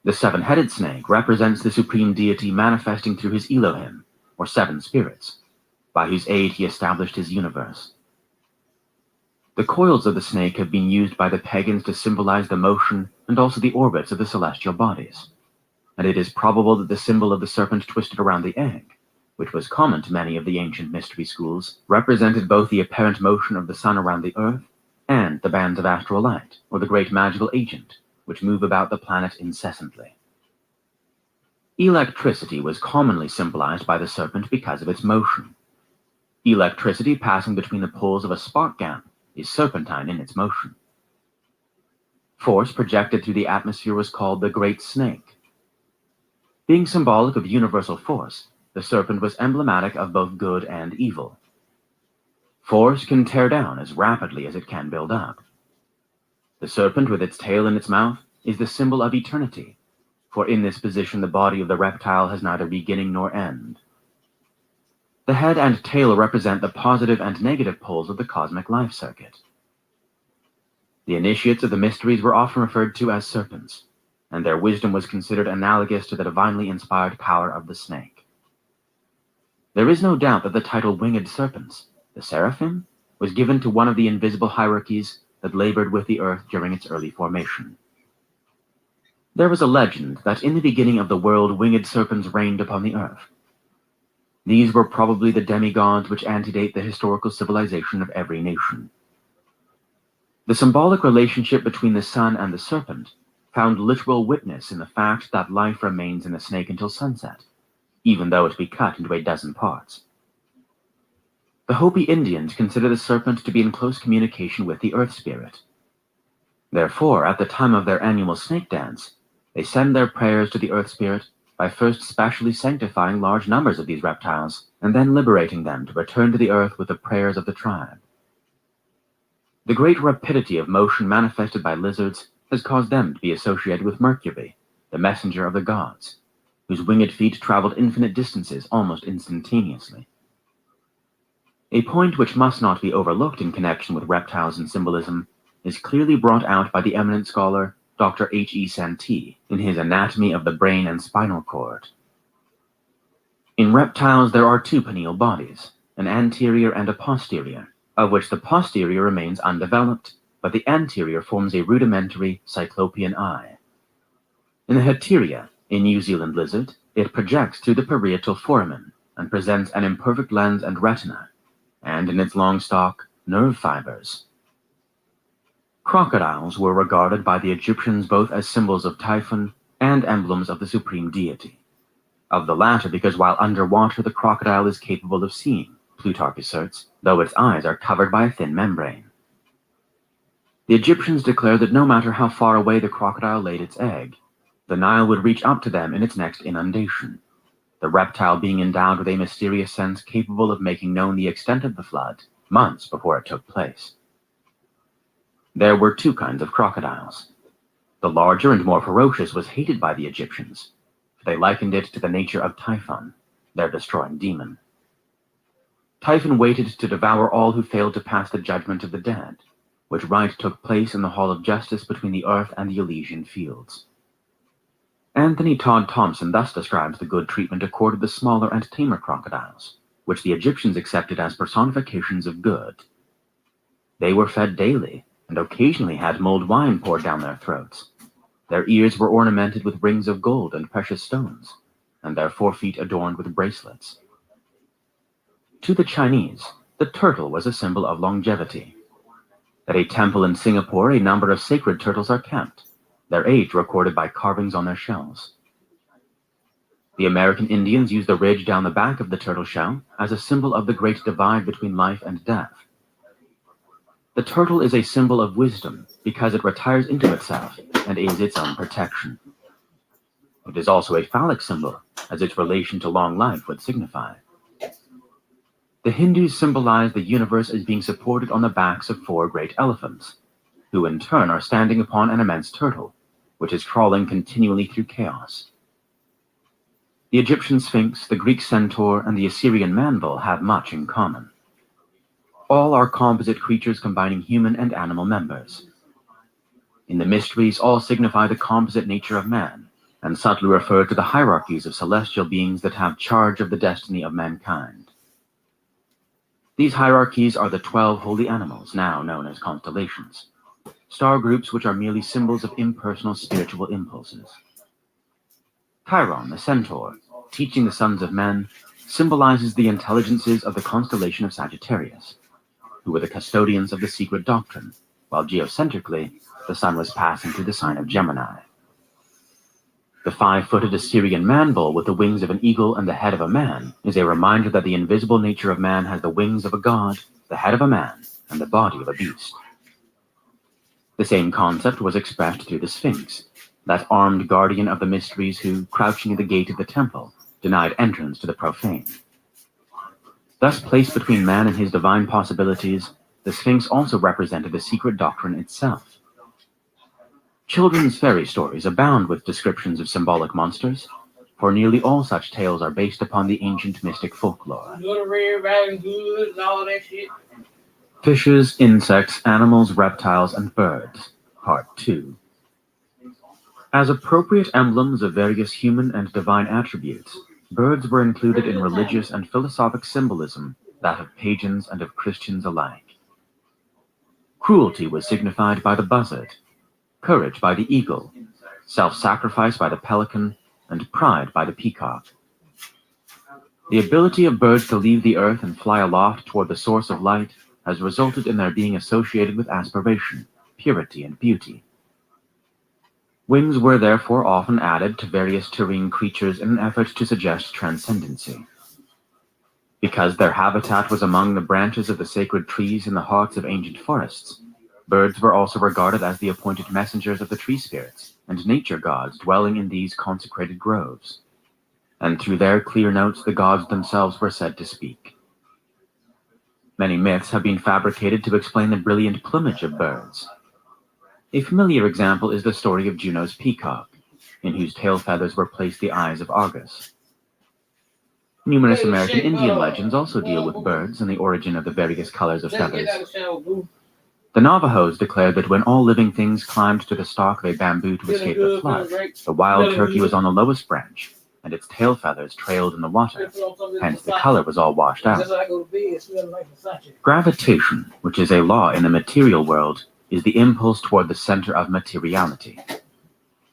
The seven-headed snake represents the supreme deity manifesting through his Elohim, or seven spirits, by whose aid he established his universe. The coils of the snake have been used by the pagans to symbolize the motion and also the orbits of the celestial bodies, and it is probable that the symbol of the serpent twisted around the egg, which was common to many of the ancient mystery schools, represented both the apparent motion of the sun around the earth and the bands of astral light, or the great magical agent, which move about the planet incessantly. Electricity was commonly symbolized by the serpent because of its motion. Electricity passing between the poles of a spark gap is serpentine in its motion. Force projected through the atmosphere was called the Great Snake. Being symbolic of universal force, the serpent was emblematic of both good and evil. Force can tear down as rapidly as it can build up. The serpent with its tail in its mouth is the symbol of eternity, for in this position the body of the reptile has neither beginning nor end. The head and tail represent the positive and negative poles of the cosmic life circuit. The initiates of the mysteries were often referred to as serpents, and their wisdom was considered analogous to the divinely inspired power of the snake. There is no doubt that the title Winged Serpents, the Seraphim, was given to one of the invisible hierarchies that labored with the earth during its early formation. There was a legend that in the beginning of the world winged serpents reigned upon the earth. These were probably the demigods which antedate the historical civilization of every nation. The symbolic relationship between the sun and the serpent found literal witness in the fact that life remains in the snake until sunset, even though it be cut into a dozen parts. The Hopi Indians consider the serpent to be in close communication with the earth spirit. Therefore, at the time of their annual snake dance, they send their prayers to the earth spirit by first specially sanctifying large numbers of these reptiles, and then liberating them to return to the earth with the prayers of the tribe. The great rapidity of motion manifested by lizards has caused them to be associated with Mercury, the messenger of the gods, whose winged feet traveled infinite distances almost instantaneously. A point which must not be overlooked in connection with reptiles and symbolism is clearly brought out by the eminent scholar Dr. H.E. Santee in his Anatomy of the Brain and Spinal Cord. In reptiles there are two pineal bodies, an anterior and a posterior, of which the posterior remains undeveloped, but the anterior forms a rudimentary cyclopean eye. In the Heteria, a New Zealand lizard, it projects through the parietal foramen and presents an imperfect lens and retina, and in its long stalk, nerve fibers. Crocodiles were regarded by the Egyptians both as symbols of Typhon and emblems of the supreme deity. Of the latter because while underwater the crocodile is capable of seeing, Plutarch asserts, though its eyes are covered by a thin membrane. The Egyptians declared that no matter how far away the crocodile laid its egg, the Nile would reach up to them in its next inundation, the reptile being endowed with a mysterious sense capable of making known the extent of the flood months before it took place. There were two kinds of crocodiles. The larger and more ferocious was hated by the Egyptians, for they likened it to the nature of Typhon, their destroying demon. Typhon waited to devour all who failed to pass the judgment of the dead, which rite took place in the Hall of Justice between the earth and the Elysian fields. Anthony Todd Thompson thus describes the good treatment accorded the smaller and tamer crocodiles, which the Egyptians accepted as personifications of good. They were fed daily, and occasionally had mulled wine poured down their throats. Their ears were ornamented with rings of gold and precious stones, and their forefeet adorned with bracelets. To the Chinese, the turtle was a symbol of longevity. At a temple in Singapore, a number of sacred turtles are kept, their age recorded by carvings on their shells. The American Indians use the ridge down the back of the turtle shell as a symbol of the great divide between life and death. The turtle is a symbol of wisdom because it retires into itself and is its own protection. It is also a phallic symbol, as its relation to long life would signify. The Hindus symbolize the universe as being supported on the backs of 4 great elephants, who in turn are standing upon an immense turtle, which is crawling continually through chaos. The Egyptian Sphinx, the Greek centaur, and the Assyrian man-bull have much in common. All are composite creatures combining human and animal members. In the mysteries, all signify the composite nature of man, and subtly refer to the hierarchies of celestial beings that have charge of the destiny of mankind. These hierarchies are the 12 holy animals, now known as constellations, star groups which are merely symbols of impersonal spiritual impulses. Chiron, the centaur, teaching the sons of men, symbolizes the intelligences of the constellation of Sagittarius, who were the custodians of the secret doctrine, while geocentrically, the sun was passing through the sign of Gemini. The 5-footed Assyrian man-bull with the wings of an eagle and the head of a man is a reminder that the invisible nature of man has the wings of a god, the head of a man, and the body of a beast. The same concept was expressed through the Sphinx, that armed guardian of the mysteries who, crouching at the gate of the temple, denied entrance to the profane. Thus placed between man and his divine possibilities, the Sphinx also represented the secret doctrine itself. Children's fairy stories abound with descriptions of symbolic monsters, for nearly all such tales are based upon the ancient mystic folklore. Little Red Riding Hood and all that shit. Fishes, insects, animals, reptiles, and birds. Part 2. As appropriate emblems of various human and divine attributes, birds were included in religious and philosophic symbolism, that of pagans and of Christians alike. Cruelty was signified by the buzzard, courage by the eagle, self-sacrifice by the pelican, and pride by the peacock. The ability of birds to leave the earth and fly aloft toward the source of light has resulted in their being associated with aspiration, purity, and beauty. Wings were therefore often added to various terrene creatures in an effort to suggest transcendency. Because their habitat was among the branches of the sacred trees in the hearts of ancient forests, birds were also regarded as the appointed messengers of the tree spirits and nature gods dwelling in these consecrated groves. And through their clear notes, the gods themselves were said to speak. Many myths have been fabricated to explain the brilliant plumage of birds. A familiar example is the story of Juno's peacock, in whose tail feathers were placed the eyes of Argus. Numerous American Indian legends also deal with birds and the origin of the various colors of feathers. The Navajos declared that when all living things climbed to the stalk of a bamboo to escape the flood, the wild turkey was on the lowest branch, and its tail feathers trailed in the water, hence the color was all washed out. Gravitation, which is a law in the material world, is the impulse toward the center of materiality.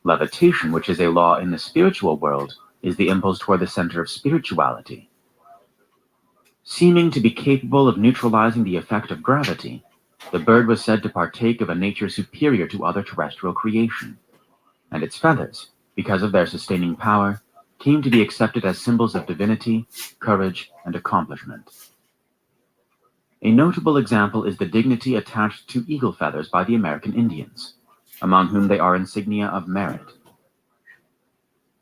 Levitation, which is a law in the spiritual world, is the impulse toward the center of spirituality. Seeming to be capable of neutralizing the effect of gravity, the bird was said to partake of a nature superior to other terrestrial creation, and its feathers, because of their sustaining power, came to be accepted as symbols of divinity, courage, and accomplishment. A notable example is the dignity attached to eagle feathers by the American Indians, among whom they are insignia of merit.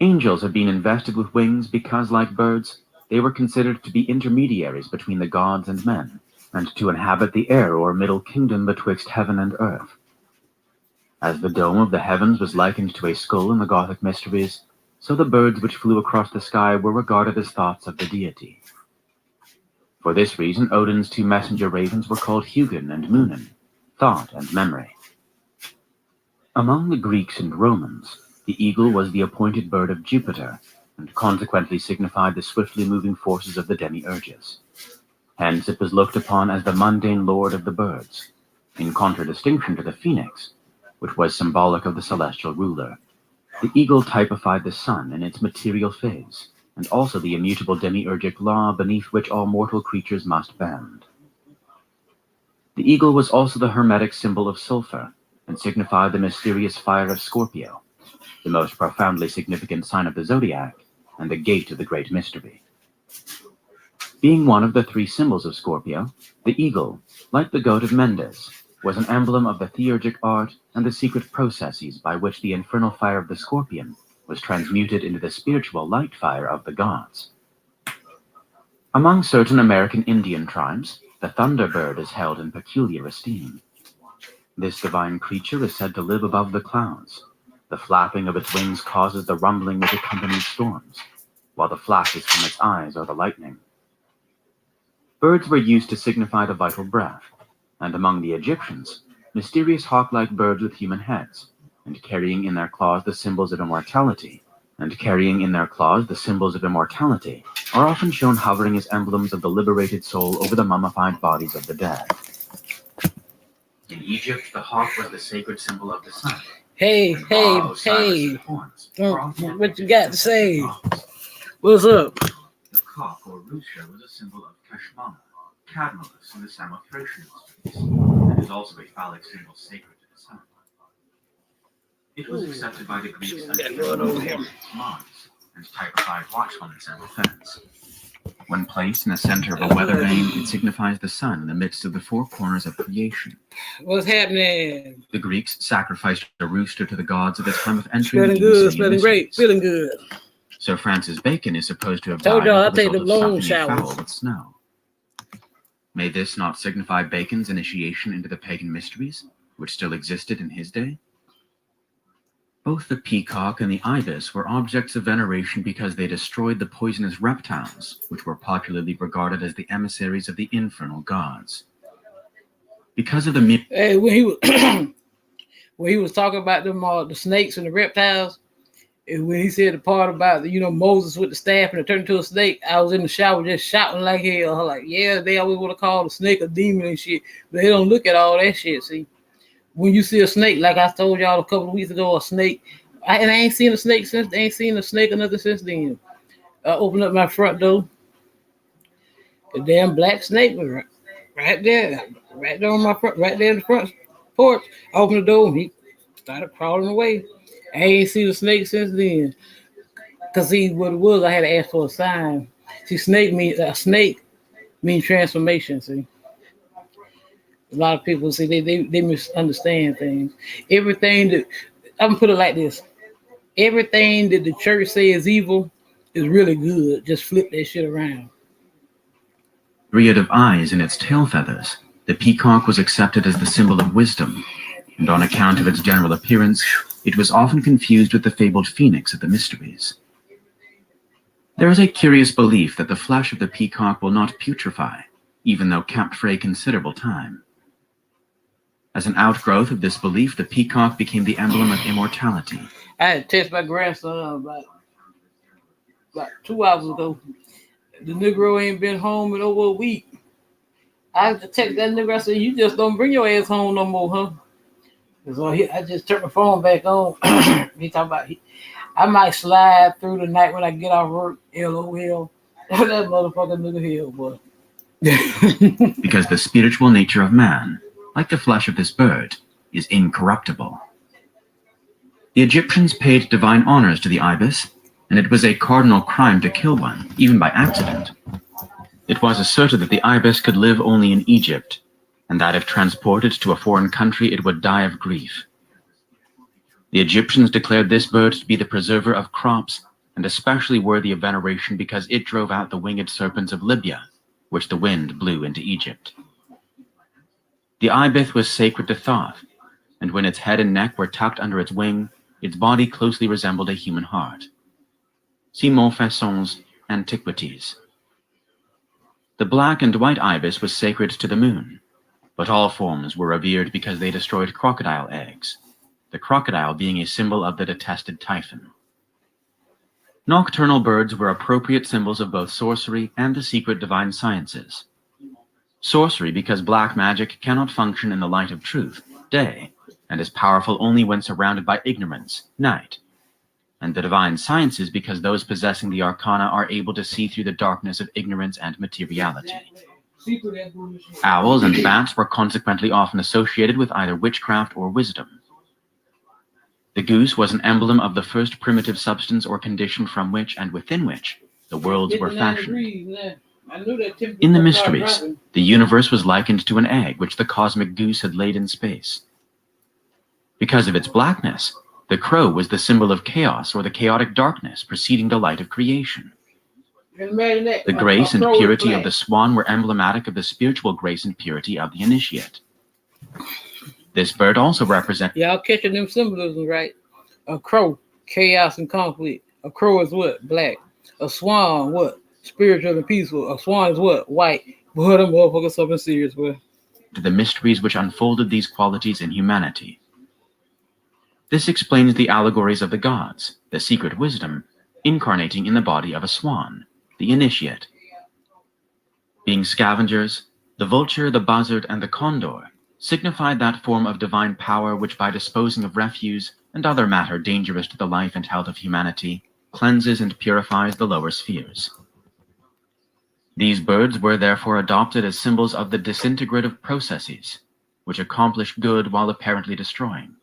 Angels have been invested with wings because, like birds, they were considered to be intermediaries between the gods and men, and to inhabit the air or middle kingdom betwixt heaven and earth. As the dome of the heavens was likened to a skull in the Gothic mysteries, so the birds which flew across the sky were regarded as thoughts of the deity. For this reason, Odin's 2 messenger ravens were called Hugin and Munin, thought and memory. Among the Greeks and Romans, the eagle was the appointed bird of Jupiter, and consequently signified the swiftly moving forces of the demiurges. Hence it was looked upon as the mundane lord of the birds. in contradistinction to the phoenix, which was symbolic of the celestial ruler. The eagle typified the sun in its material phase, and also the immutable demiurgic law beneath which all mortal creatures must bend. The eagle was also the hermetic symbol of sulfur, and signified the mysterious fire of Scorpio, the most profoundly significant sign of the zodiac, and the gate of the great mystery. Being one of the three symbols of Scorpio, the eagle, like the goat of Mendes, was an emblem of the theurgic art and the secret processes by which the infernal fire of the scorpion was transmuted into the spiritual light fire of the gods. Among certain American Indian tribes, the thunderbird is held in peculiar esteem. This divine creature is said to live above the clouds. The flapping of its wings causes the rumbling which accompanies storms, while the flashes from its eyes are the lightning. Birds were used to signify the vital breath, and among the Egyptians, mysterious hawk-like birds with human heads, and carrying in their claws the symbols of immortality, are often shown hovering as emblems of the liberated soul over the mummified bodies of the dead. In Egypt, the hawk was the sacred symbol of the sun. Hey, what you got to say? What's up? The cock or rooster was a symbol of Kashmana, Cadmolus in the Samothracian mysteries, and is also a phallic symbol sacred to the sun. It was accepted by the Greeks as Mars, and typified watchfulness and defense. When placed in the center of a weather vane, it signifies the sun in the midst of the four corners of creation. What's happening? The Greeks sacrificed a rooster to the gods at the time of entering Feeling the good, feeling great, feeling good. Sir Francis Bacon is supposed to have Told died y'all as I a take the result long of stuffing a showers. fowl with snow. May this not signify Bacon's initiation into the pagan mysteries, which still existed in his day? Both the peacock and the ibis were objects of veneration because they destroyed the poisonous reptiles, which were popularly regarded as the emissaries of the infernal gods. Because of the Hey, when he was when he was talking about them the snakes and the reptiles, and when he said the part about Moses with the staff and it turned into a snake, I was in the shower just shouting like hell. I'm like, yeah, they always want to call the snake a demon and shit, but they don't look at all that shit. See, when you see a snake, like I told y'all a couple of weeks ago, a snake, I ain't seen a snake since. Ain't seen a snake or nothing since then. I opened up my front door. The damn black snake was right there on my front, right there in the front porch. I opened the door and he started crawling away. I ain't seen a snake since then. Cause see what it was, I had to ask for a sign. See, snake means transformation. See, a lot of people they misunderstand things. Everything that I'm gonna put it like this: everything that the church says is evil is really good. Just flip that shit around. myriad of eyes in its tail feathers, the peacock was accepted as the symbol of wisdom, and on account of its general appearance, it was often confused with the fabled phoenix of the mysteries. There is a curious belief that the flesh of the peacock will not putrefy, even though kept for a considerable time. As an outgrowth of this belief, the peacock became the emblem of immortality. I had to test my grandson about 2 hours ago. The Negro ain't been home in over a week. I had to text that nigga. I said, "You just don't bring your ass home no more, huh?" So I just turned my phone back on. He talking about I might slide through the night when I get off work. LOL. That motherfucker nigga hell, boy. Because the spiritual nature of man, like the flesh of this bird, is incorruptible. The Egyptians paid divine honors to the ibis, and it was a cardinal crime to kill one, even by accident. It was asserted that the ibis could live only in Egypt, and that if transported to a foreign country, it would die of grief. The Egyptians declared this bird to be the preserver of crops, and especially worthy of veneration because it drove out the winged serpents of Libya, which the wind blew into Egypt. The ibis was sacred to Thoth, and when its head and neck were tucked under its wing, its body closely resembled a human heart. See Montfaucon's Antiquities. The black and white ibis was sacred to the moon, but all forms were revered because they destroyed crocodile eggs, the crocodile being a symbol of the detested Typhon. Nocturnal birds were appropriate symbols of both sorcery and the secret divine sciences. Sorcery, because black magic cannot function in the light of truth, day, and is powerful only when surrounded by ignorance, night. And the divine sciences, because those possessing the arcana are able to see through the darkness of ignorance and materiality. Owls and bats were consequently often associated with either witchcraft or wisdom. The goose was an emblem of the first primitive substance or condition from which and within which the worlds were fashioned. In the mysteries, the universe was likened to an egg which the cosmic goose had laid in space. Because of its blackness, the crow was the symbol of chaos or the chaotic darkness preceding the light of creation. The grace and purity of the swan were emblematic of the spiritual grace and purity of the initiate. This bird also represents... Y'all catching them symbolisms, right? A crow, chaos and conflict. A crow is what? Black. A swan, what? Spiritual and peaceful. A swan is what? White. Boy, them motherfuckers something serious, boy. The mysteries which unfolded these qualities in humanity. This explains the allegories of the gods, the secret wisdom, incarnating in the body of a swan, the initiate. Being scavengers, the vulture, the buzzard, and the condor signified that form of divine power which, by disposing of refuse and other matter dangerous to the life and health of humanity, cleanses and purifies the lower spheres. These birds were therefore adopted as symbols of the disintegrative processes, which accomplish good while apparently destroying,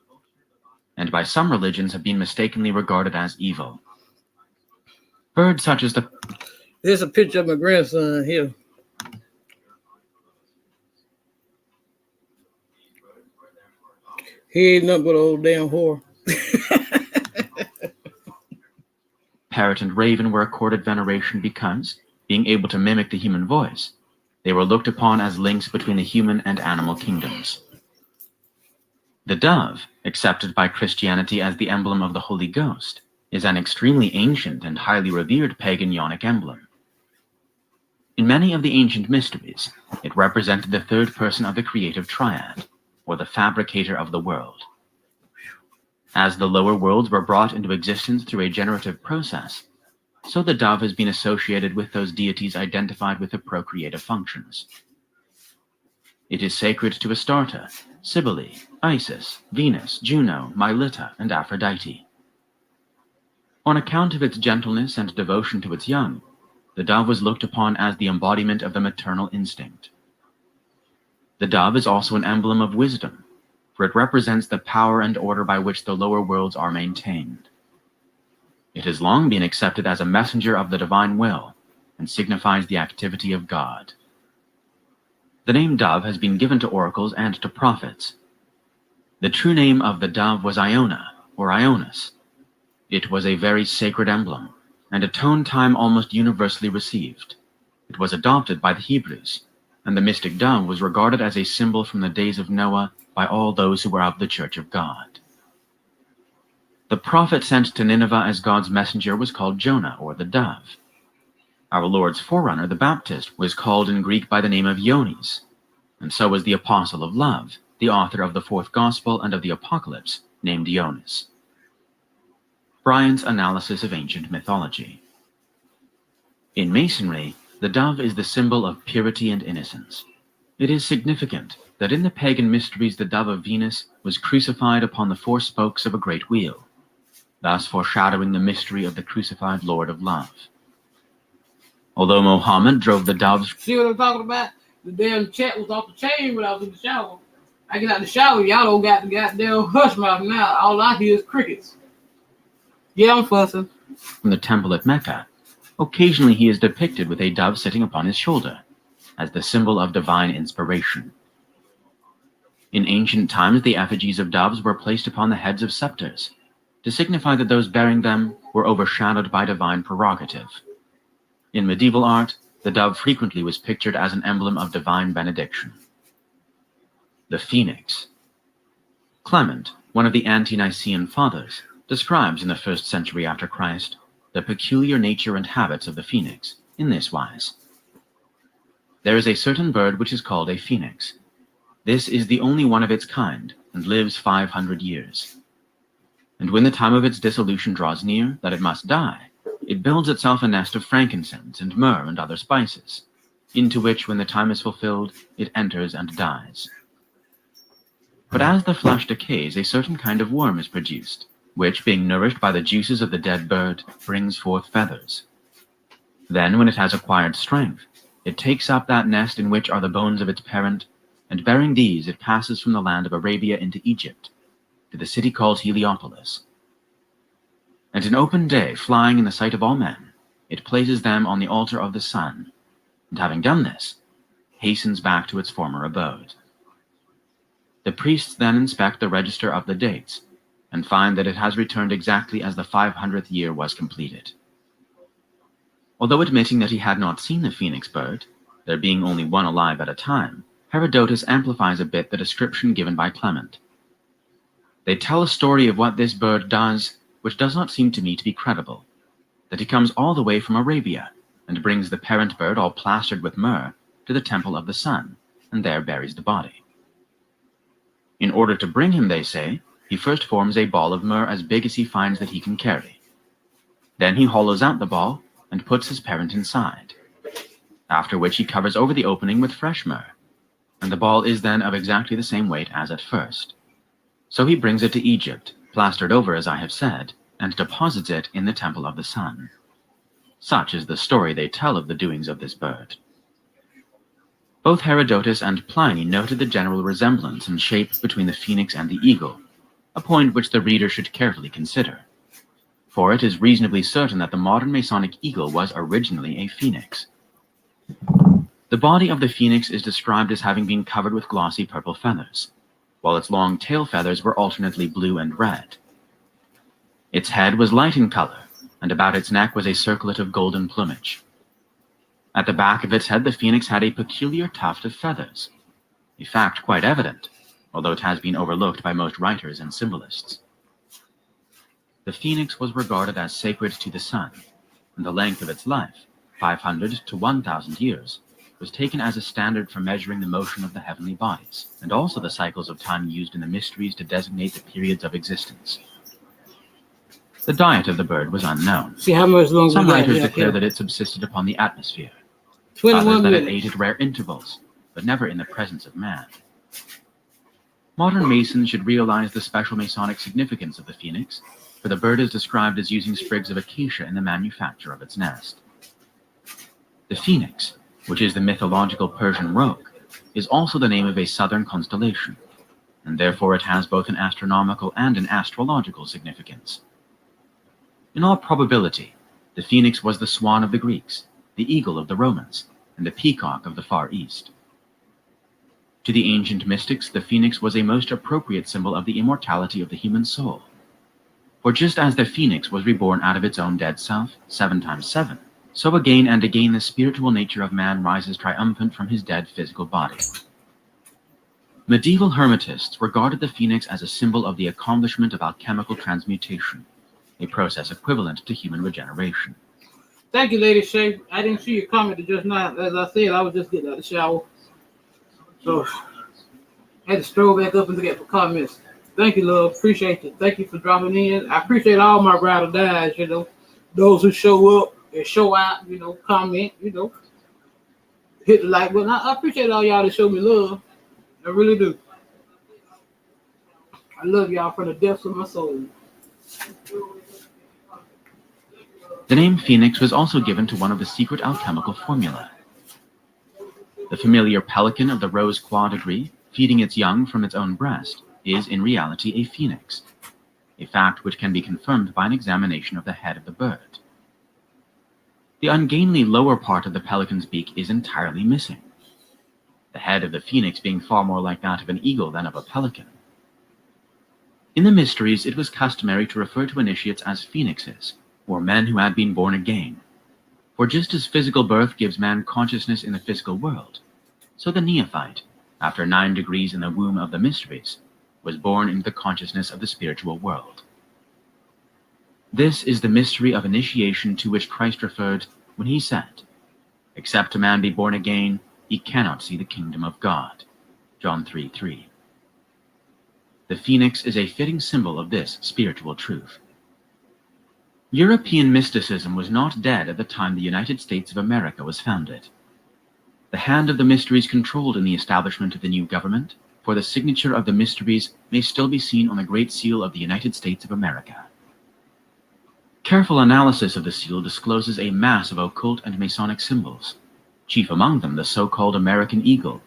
and by some religions have been mistakenly regarded as evil. Birds such as the... There's a picture of my grandson here. He ain't nothing but an old damn whore. Parrot and raven were accorded veneration because, being able to mimic the human voice, they were looked upon as links between the human and animal kingdoms. The dove, accepted by Christianity as the emblem of the Holy Ghost, is an extremely ancient and highly revered pagan yonic emblem. In many of the ancient mysteries, it represented the third person of the creative triad, or the fabricator of the world. As the lower worlds were brought into existence through a generative process, so the dove has been associated with those deities identified with the procreative functions. It is sacred to Astarte, Cybele, Isis, Venus, Juno, Mylitta, and Aphrodite. On account of its gentleness and devotion to its young, the dove was looked upon as the embodiment of the maternal instinct. The dove is also an emblem of wisdom, for it represents the power and order by which the lower worlds are maintained. It has long been accepted as a messenger of the divine will and signifies the activity of God. The name dove has been given to oracles and to prophets. The true name of the dove was Iona, or Ionis. It was a very sacred emblem, and a tone time almost universally received. It was adopted by the Hebrews, and the mystic dove was regarded as a symbol from the days of Noah by all those who were of the Church of God. The prophet sent to Nineveh as God's messenger was called Jonah, or the dove. Our Lord's forerunner, the Baptist, was called in Greek by the name of Ionis, and so was the apostle of love, the author of the fourth gospel and of the Apocalypse, named Ionis. Bryant's analysis of ancient mythology. In Masonry, the dove is the symbol of purity and innocence. It is significant that in the pagan mysteries the dove of Venus was crucified upon the four spokes of a great wheel, thus foreshadowing the mystery of the crucified Lord of Love. Although Mohammed drove the doves... See what I'm talking about? The damn chat was off the chain when I was in the shower. I get out the shower, y'all don't got the goddamn hush mouth now. All I hear is crickets. Yeah, I'm fussing. From the temple at Mecca, occasionally he is depicted with a dove sitting upon his shoulder, as the symbol of divine inspiration. In ancient times, the effigies of doves were placed upon the heads of scepters, to signify that those bearing them were overshadowed by divine prerogative. In medieval art, the dove frequently was pictured as an emblem of divine benediction. The phoenix. Clement, one of the ante-Nicene fathers, describes in the 1st century after Christ the peculiar nature and habits of the phoenix in this wise. There is a certain bird which is called a phoenix. This is the only one of its kind, and lives 500 years. And when the time of its dissolution draws near, that it must die, it builds itself a nest of frankincense and myrrh and other spices, into which, when the time is fulfilled, it enters and dies. But as the flesh decays, a certain kind of worm is produced, which, being nourished by the juices of the dead bird, brings forth feathers. Then, when it has acquired strength, it takes up that nest in which are the bones of its parent, and bearing these, it passes from the land of Arabia into Egypt, to the city called Heliopolis. And in open day, flying in the sight of all men, it places them on the altar of the sun, and having done this, hastens back to its former abode. The priests then inspect the register of the dates, and find that it has returned exactly as the 500th year was completed. Although admitting that he had not seen the phoenix bird, there being only one alive at a time, Herodotus amplifies a bit the description given by Clement. They tell a story of what this bird does, which does not seem to me to be credible, that he comes all the way from Arabia, and brings the parent bird all plastered with myrrh to the temple of the sun, and there buries the body. In order to bring him, they say, he first forms a ball of myrrh as big as he finds that he can carry. Then he hollows out the ball and puts his parent inside, after which he covers over the opening with fresh myrrh, and the ball is then of exactly the same weight as at first. So he brings it to Egypt, plastered over as I have said, and deposits it in the temple of the sun. Such is the story they tell of the doings of this bird. Both Herodotus and Pliny noted the general resemblance in shape between the phoenix and the eagle, a point which the reader should carefully consider. For it is reasonably certain that the modern Masonic eagle was originally a phoenix. The body of the phoenix is described as having been covered with glossy purple feathers, while its long tail feathers were alternately blue and red. Its head was light in color, and about its neck was a circlet of golden plumage. At the back of its head, the phoenix had a peculiar tuft of feathers, a fact quite evident, although it has been overlooked by most writers and symbolists. The phoenix was regarded as sacred to the sun, and the length of its life, 500 to 1,000 years, was taken as a standard for measuring the motion of the heavenly bodies, and also the cycles of time used in the mysteries to designate the periods of existence. The diet of the bird was unknown. See how much longer Some we got writers here. declare that it subsisted upon the atmosphere, 21 others that it minutes. ate at rare intervals, but never in the presence of man. Modern Masons should realize the special Masonic significance of the phoenix, for the bird is described as using sprigs of acacia in the manufacture of its nest. The phoenix, which is the mythological Persian roc, is also the name of a southern constellation, and therefore it has both an astronomical and an astrological significance. In all probability, the phoenix was the swan of the Greeks, the eagle of the Romans, and the peacock of the Far East. To the ancient mystics, the phoenix was a most appropriate symbol of the immortality of the human soul. For just as the phoenix was reborn out of its own dead self, 7 times 7, so again and again the spiritual nature of man rises triumphant from his dead physical body. Medieval Hermetists regarded the phoenix as a symbol of the accomplishment of alchemical transmutation, a process equivalent to human regeneration. Thank you, Lady Shay. I didn't see your comment just now. As I said, I was just getting out of the shower. So I had to stroll back up and look at the comments. Thank you, love. Appreciate it. Thank you for dropping in. I appreciate all my ride or dies, those who show up and show out, comment, hit the like button. I appreciate all y'all that show me love. I really do. I love y'all from the depths of my soul. The name phoenix was also given to one of the secret alchemical formulae. The familiar pelican of the rose quadrigee, feeding its young from its own breast, is in reality a phoenix, a fact which can be confirmed by an examination of the head of the bird. The ungainly lower part of the pelican's beak is entirely missing, the head of the phoenix being far more like that of an eagle than of a pelican. In the mysteries, it was customary to refer to initiates as phoenixes, or men who had been born again. For just as physical birth gives man consciousness in the physical world, so the neophyte, after 9 degrees in the womb of the mysteries, was born into the consciousness of the spiritual world. This is the mystery of initiation to which Christ referred when he said, "Except a man be born again, he cannot see the kingdom of God." John 3:3. The phoenix is a fitting symbol of this spiritual truth. European mysticism was not dead at the time the United States of America was founded. The hand of the mysteries controlled in the establishment of the new government, for the signature of the mysteries may still be seen on the Great Seal of the United States of America. Careful analysis of the seal discloses a mass of occult and Masonic symbols, chief among them the so-called American eagle,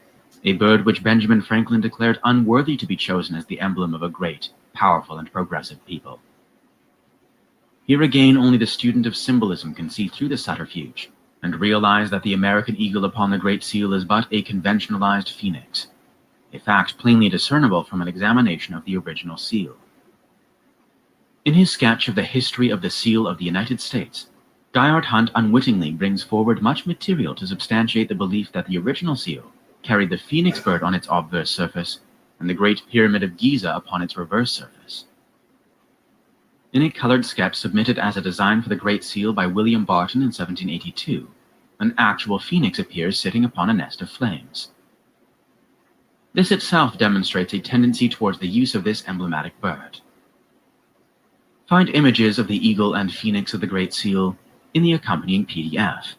a bird which Benjamin Franklin declared unworthy to be chosen as the emblem of a great, powerful, and progressive people. Here again only the student of symbolism can see through the subterfuge and realize that the American eagle upon the Great Seal is but a conventionalized phoenix, a fact plainly discernible from an examination of the original seal. In his sketch of the history of the seal of the United States, Dyard Hunt unwittingly brings forward much material to substantiate the belief that the original seal carried the phoenix bird on its obverse surface and the Great Pyramid of Giza upon its reverse surface. In a colored sketch submitted as a design for the Great Seal by William Barton in 1782, an actual phoenix appears sitting upon a nest of flames. This itself demonstrates a tendency towards the use of this emblematic bird. Find images of the eagle and phoenix of the Great Seal in the accompanying PDF.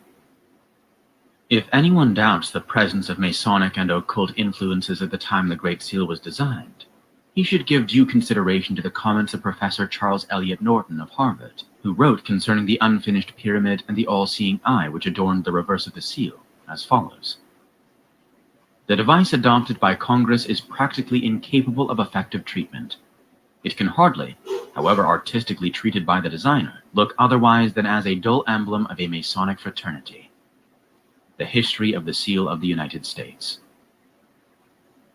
If anyone doubts the presence of Masonic and occult influences at the time the Great Seal was designed, he should give due consideration to the comments of Professor Charles Eliot Norton of Harvard, who wrote concerning the unfinished pyramid and the all-seeing eye which adorned the reverse of the seal, as follows. The device adopted by Congress is practically incapable of effective treatment. It can hardly, however artistically treated by the designer, look otherwise than as a dull emblem of a Masonic fraternity. The History of the Seal of the United States.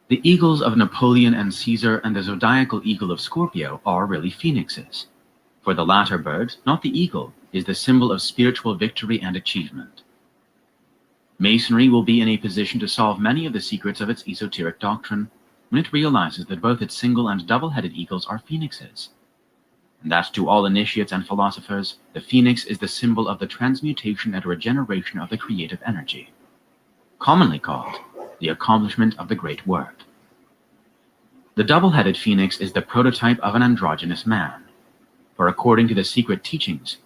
The eagles of Napoleon and Caesar and the zodiacal eagle of Scorpio are really phoenixes. For the latter bird, not the eagle, is the symbol of spiritual victory and achievement. Masonry will be in a position to solve many of the secrets of its esoteric doctrine when it realizes that both its single and double-headed eagles are phoenixes, and that to all initiates and philosophers, the phoenix is the symbol of the transmutation and regeneration of the creative energy, commonly called the accomplishment of the great work. The double-headed phoenix is the prototype of an androgynous man, for according to the secret teachings,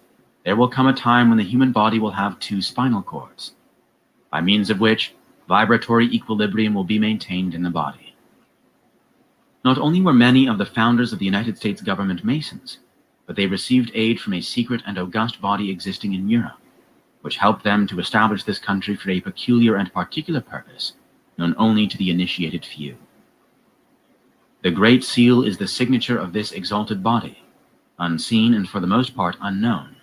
there will come a time when the human body will have 2 spinal cords, by means of which vibratory equilibrium will be maintained in the body. Not only were many of the founders of the United States government Masons, but they received aid from a secret and august body existing in Europe, which helped them to establish this country for a peculiar and particular purpose, known only to the initiated few. The Great Seal is the signature of this exalted body, unseen and for the most part unknown,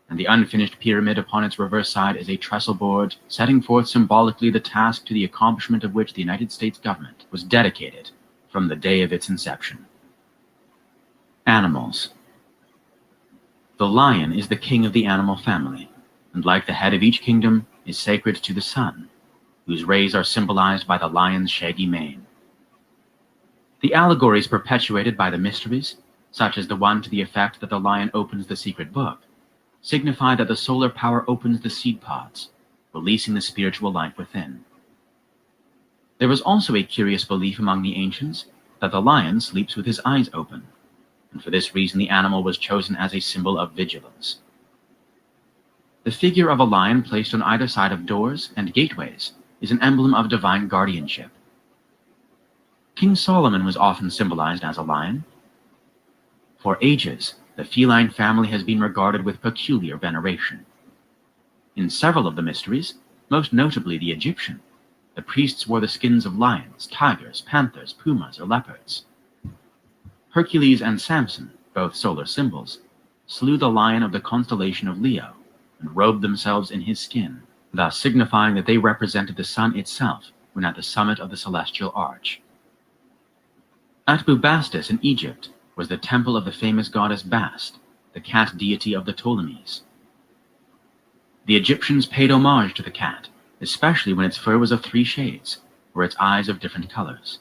and the unfinished pyramid upon its reverse side is a trestle board setting forth symbolically the task to the accomplishment of which the United States government was dedicated from the day of its inception. Animals. The lion is the king of the animal family, and like the head of each kingdom, is sacred to the sun, whose rays are symbolized by the lion's shaggy mane. The allegories perpetuated by the mysteries, such as the one to the effect that the lion opens the secret book, signify that the solar power opens the seed pods, releasing the spiritual light within. There was also a curious belief among the ancients that the lion sleeps with his eyes open, and for this reason the animal was chosen as a symbol of vigilance. The figure of a lion placed on either side of doors and gateways is an emblem of divine guardianship. King Solomon was often symbolized as a lion. For ages, the feline family has been regarded with peculiar veneration. In several of the mysteries, most notably the Egyptian, the priests wore the skins of lions, tigers, panthers, pumas, or leopards. Hercules and Samson, both solar symbols, slew the lion of the constellation of Leo and robed themselves in his skin, thus signifying that they represented the sun itself when at the summit of the celestial arch. At Bubastis in Egypt was the temple of the famous goddess Bast, the cat deity of the Ptolemies. The Egyptians paid homage to the cat, especially when its fur was of 3 shades, or its eyes of different colors.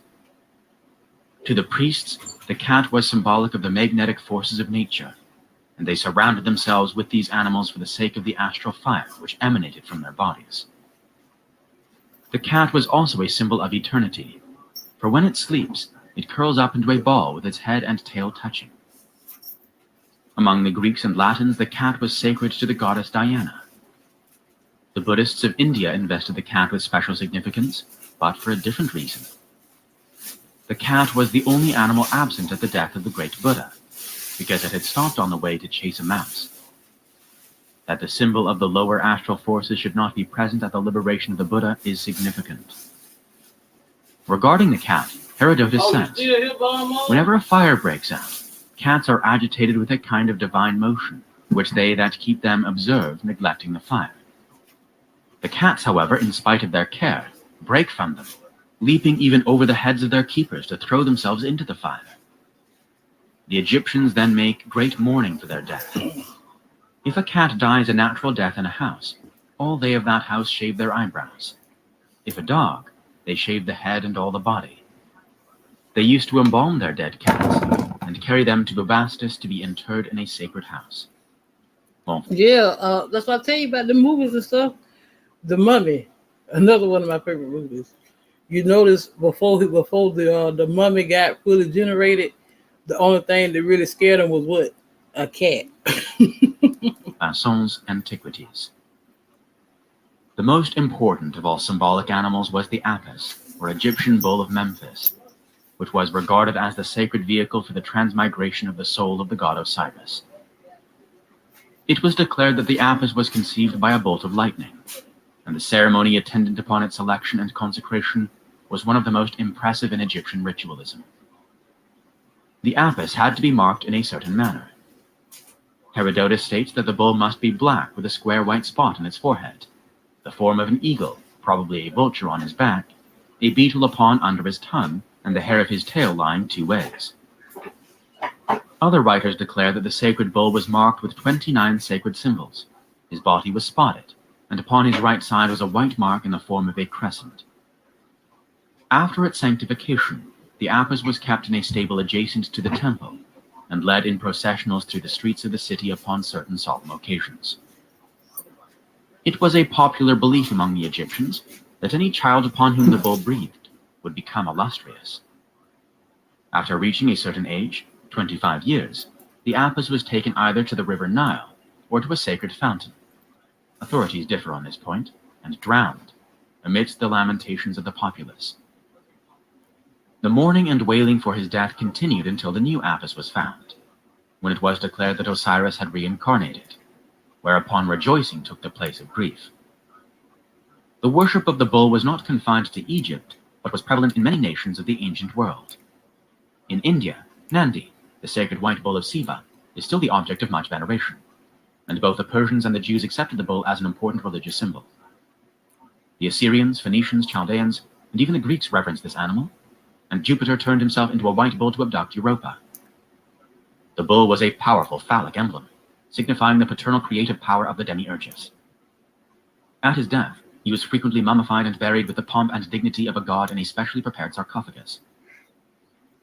To the priests, the cat was symbolic of the magnetic forces of nature, and they surrounded themselves with these animals for the sake of the astral fire which emanated from their bodies. The cat was also a symbol of eternity, for when it sleeps, it curls up into a ball with its head and tail touching. Among the Greeks and Latins, the cat was sacred to the goddess Diana. The Buddhists of India invested the cat with special significance, but for a different reason. The cat was the only animal absent at the death of the great Buddha, because it had stopped on the way to chase a mouse. That the symbol of the lower astral forces should not be present at the liberation of the Buddha is significant. Regarding the cat, Herodotus says, whenever a fire breaks out, cats are agitated with a kind of divine motion, which they that keep them observe, neglecting the fire. The cats, however, in spite of their care, break from them, leaping even over the heads of their keepers to throw themselves into the fire. The Egyptians then make great mourning for their death. If a cat dies a natural death in a house, all they of that house shave their eyebrows. If a dog, they shave the head and all the body. They used to embalm their dead cats and carry them to Bubastis to be interred in a sacred house. Well, Yeah, that's what I tell you about the movies and stuff. The Mummy, another one of my favorite movies. You notice before the mummy got fully generated, the only thing that really scared him was what? A cat. Sans Antiquities. The most important of all symbolic animals was the apis, or Egyptian bull of Memphis, which was regarded as the sacred vehicle for the transmigration of the soul of the god Osiris. It was declared that the apis was conceived by a bolt of lightning, and the ceremony attendant upon its selection and consecration was one of the most impressive in Egyptian ritualism. The apis had to be marked in a certain manner. Herodotus states that the bull must be black with a square white spot on its forehead, the form of an eagle, probably a vulture on his back, a beetle upon under his tongue, and the hair of his tail lying two ways. Other writers declare that the sacred bull was marked with 29 sacred symbols. His body was spotted, and upon his right side was a white mark in the form of a crescent. After its sanctification, the apis was kept in a stable adjacent to the temple, and led in processionals through the streets of the city upon certain solemn occasions. It was a popular belief among the Egyptians that any child upon whom the bull breathed would become illustrious. After reaching a certain age, 25 years, the apis was taken either to the river Nile or to a sacred fountain. Authorities differ on this point, and drowned, amidst the lamentations of the populace. The mourning and wailing for his death continued until the new apis was found, when it was declared that Osiris had reincarnated, whereupon rejoicing took the place of grief. The worship of the bull was not confined to Egypt, but was prevalent in many nations of the ancient world. In India, Nandi, the sacred white bull of Siva, is still the object of much veneration, and both the Persians and the Jews accepted the bull as an important religious symbol. The Assyrians, Phoenicians, Chaldeans, and even the Greeks reverenced this animal, and Jupiter turned himself into a white bull to abduct Europa. The bull was a powerful phallic emblem, signifying the paternal creative power of the demiurgus. At his death, he was frequently mummified and buried with the pomp and dignity of a god in a specially prepared sarcophagus.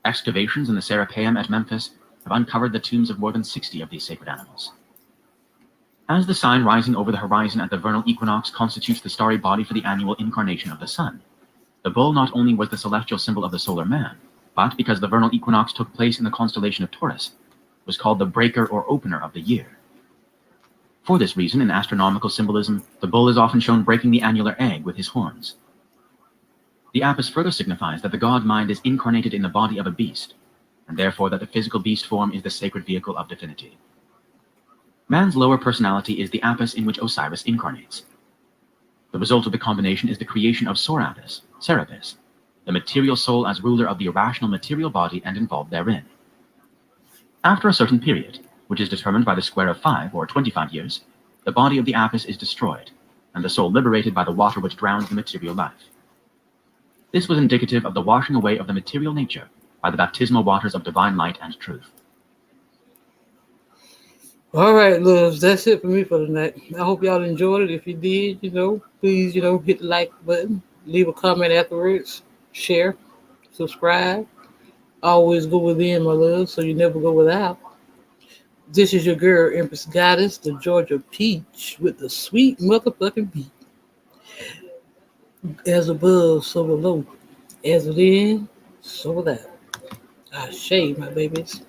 Excavations in the Serapeum at Memphis have uncovered the tombs of more than 60 of these sacred animals. As the sign rising over the horizon at the vernal equinox constitutes the starry body for the annual incarnation of the sun, the bull not only was the celestial symbol of the solar man, but because the vernal equinox took place in the constellation of Taurus, was called the breaker or opener of the year. For this reason, in astronomical symbolism, the bull is often shown breaking the annular egg with his horns. The apis further signifies that the god mind is incarnated in the body of a beast, and therefore that the physical beast form is the sacred vehicle of divinity. Man's lower personality is the apis in which Osiris incarnates. The result of the combination is the creation of Sorapis, Serapis, the material soul as ruler of the irrational material body and involved therein. After a certain period, which is determined by the square of 5 or 25 years, the body of the apis is destroyed, and the soul liberated by the water which drowns the material life. This was indicative of the washing away of the material nature by the baptismal waters of divine light and truth. All right, loves, that's it for me for tonight. I hope y'all enjoyed it. If you did, please, hit the like button, leave a comment afterwards, share, subscribe. Always go within, my love, so you never go without. This is your girl, Empress Goddess, the Georgia Peach, with the sweet motherfucking beat. As above, so below. As within, so without. I shade my babies.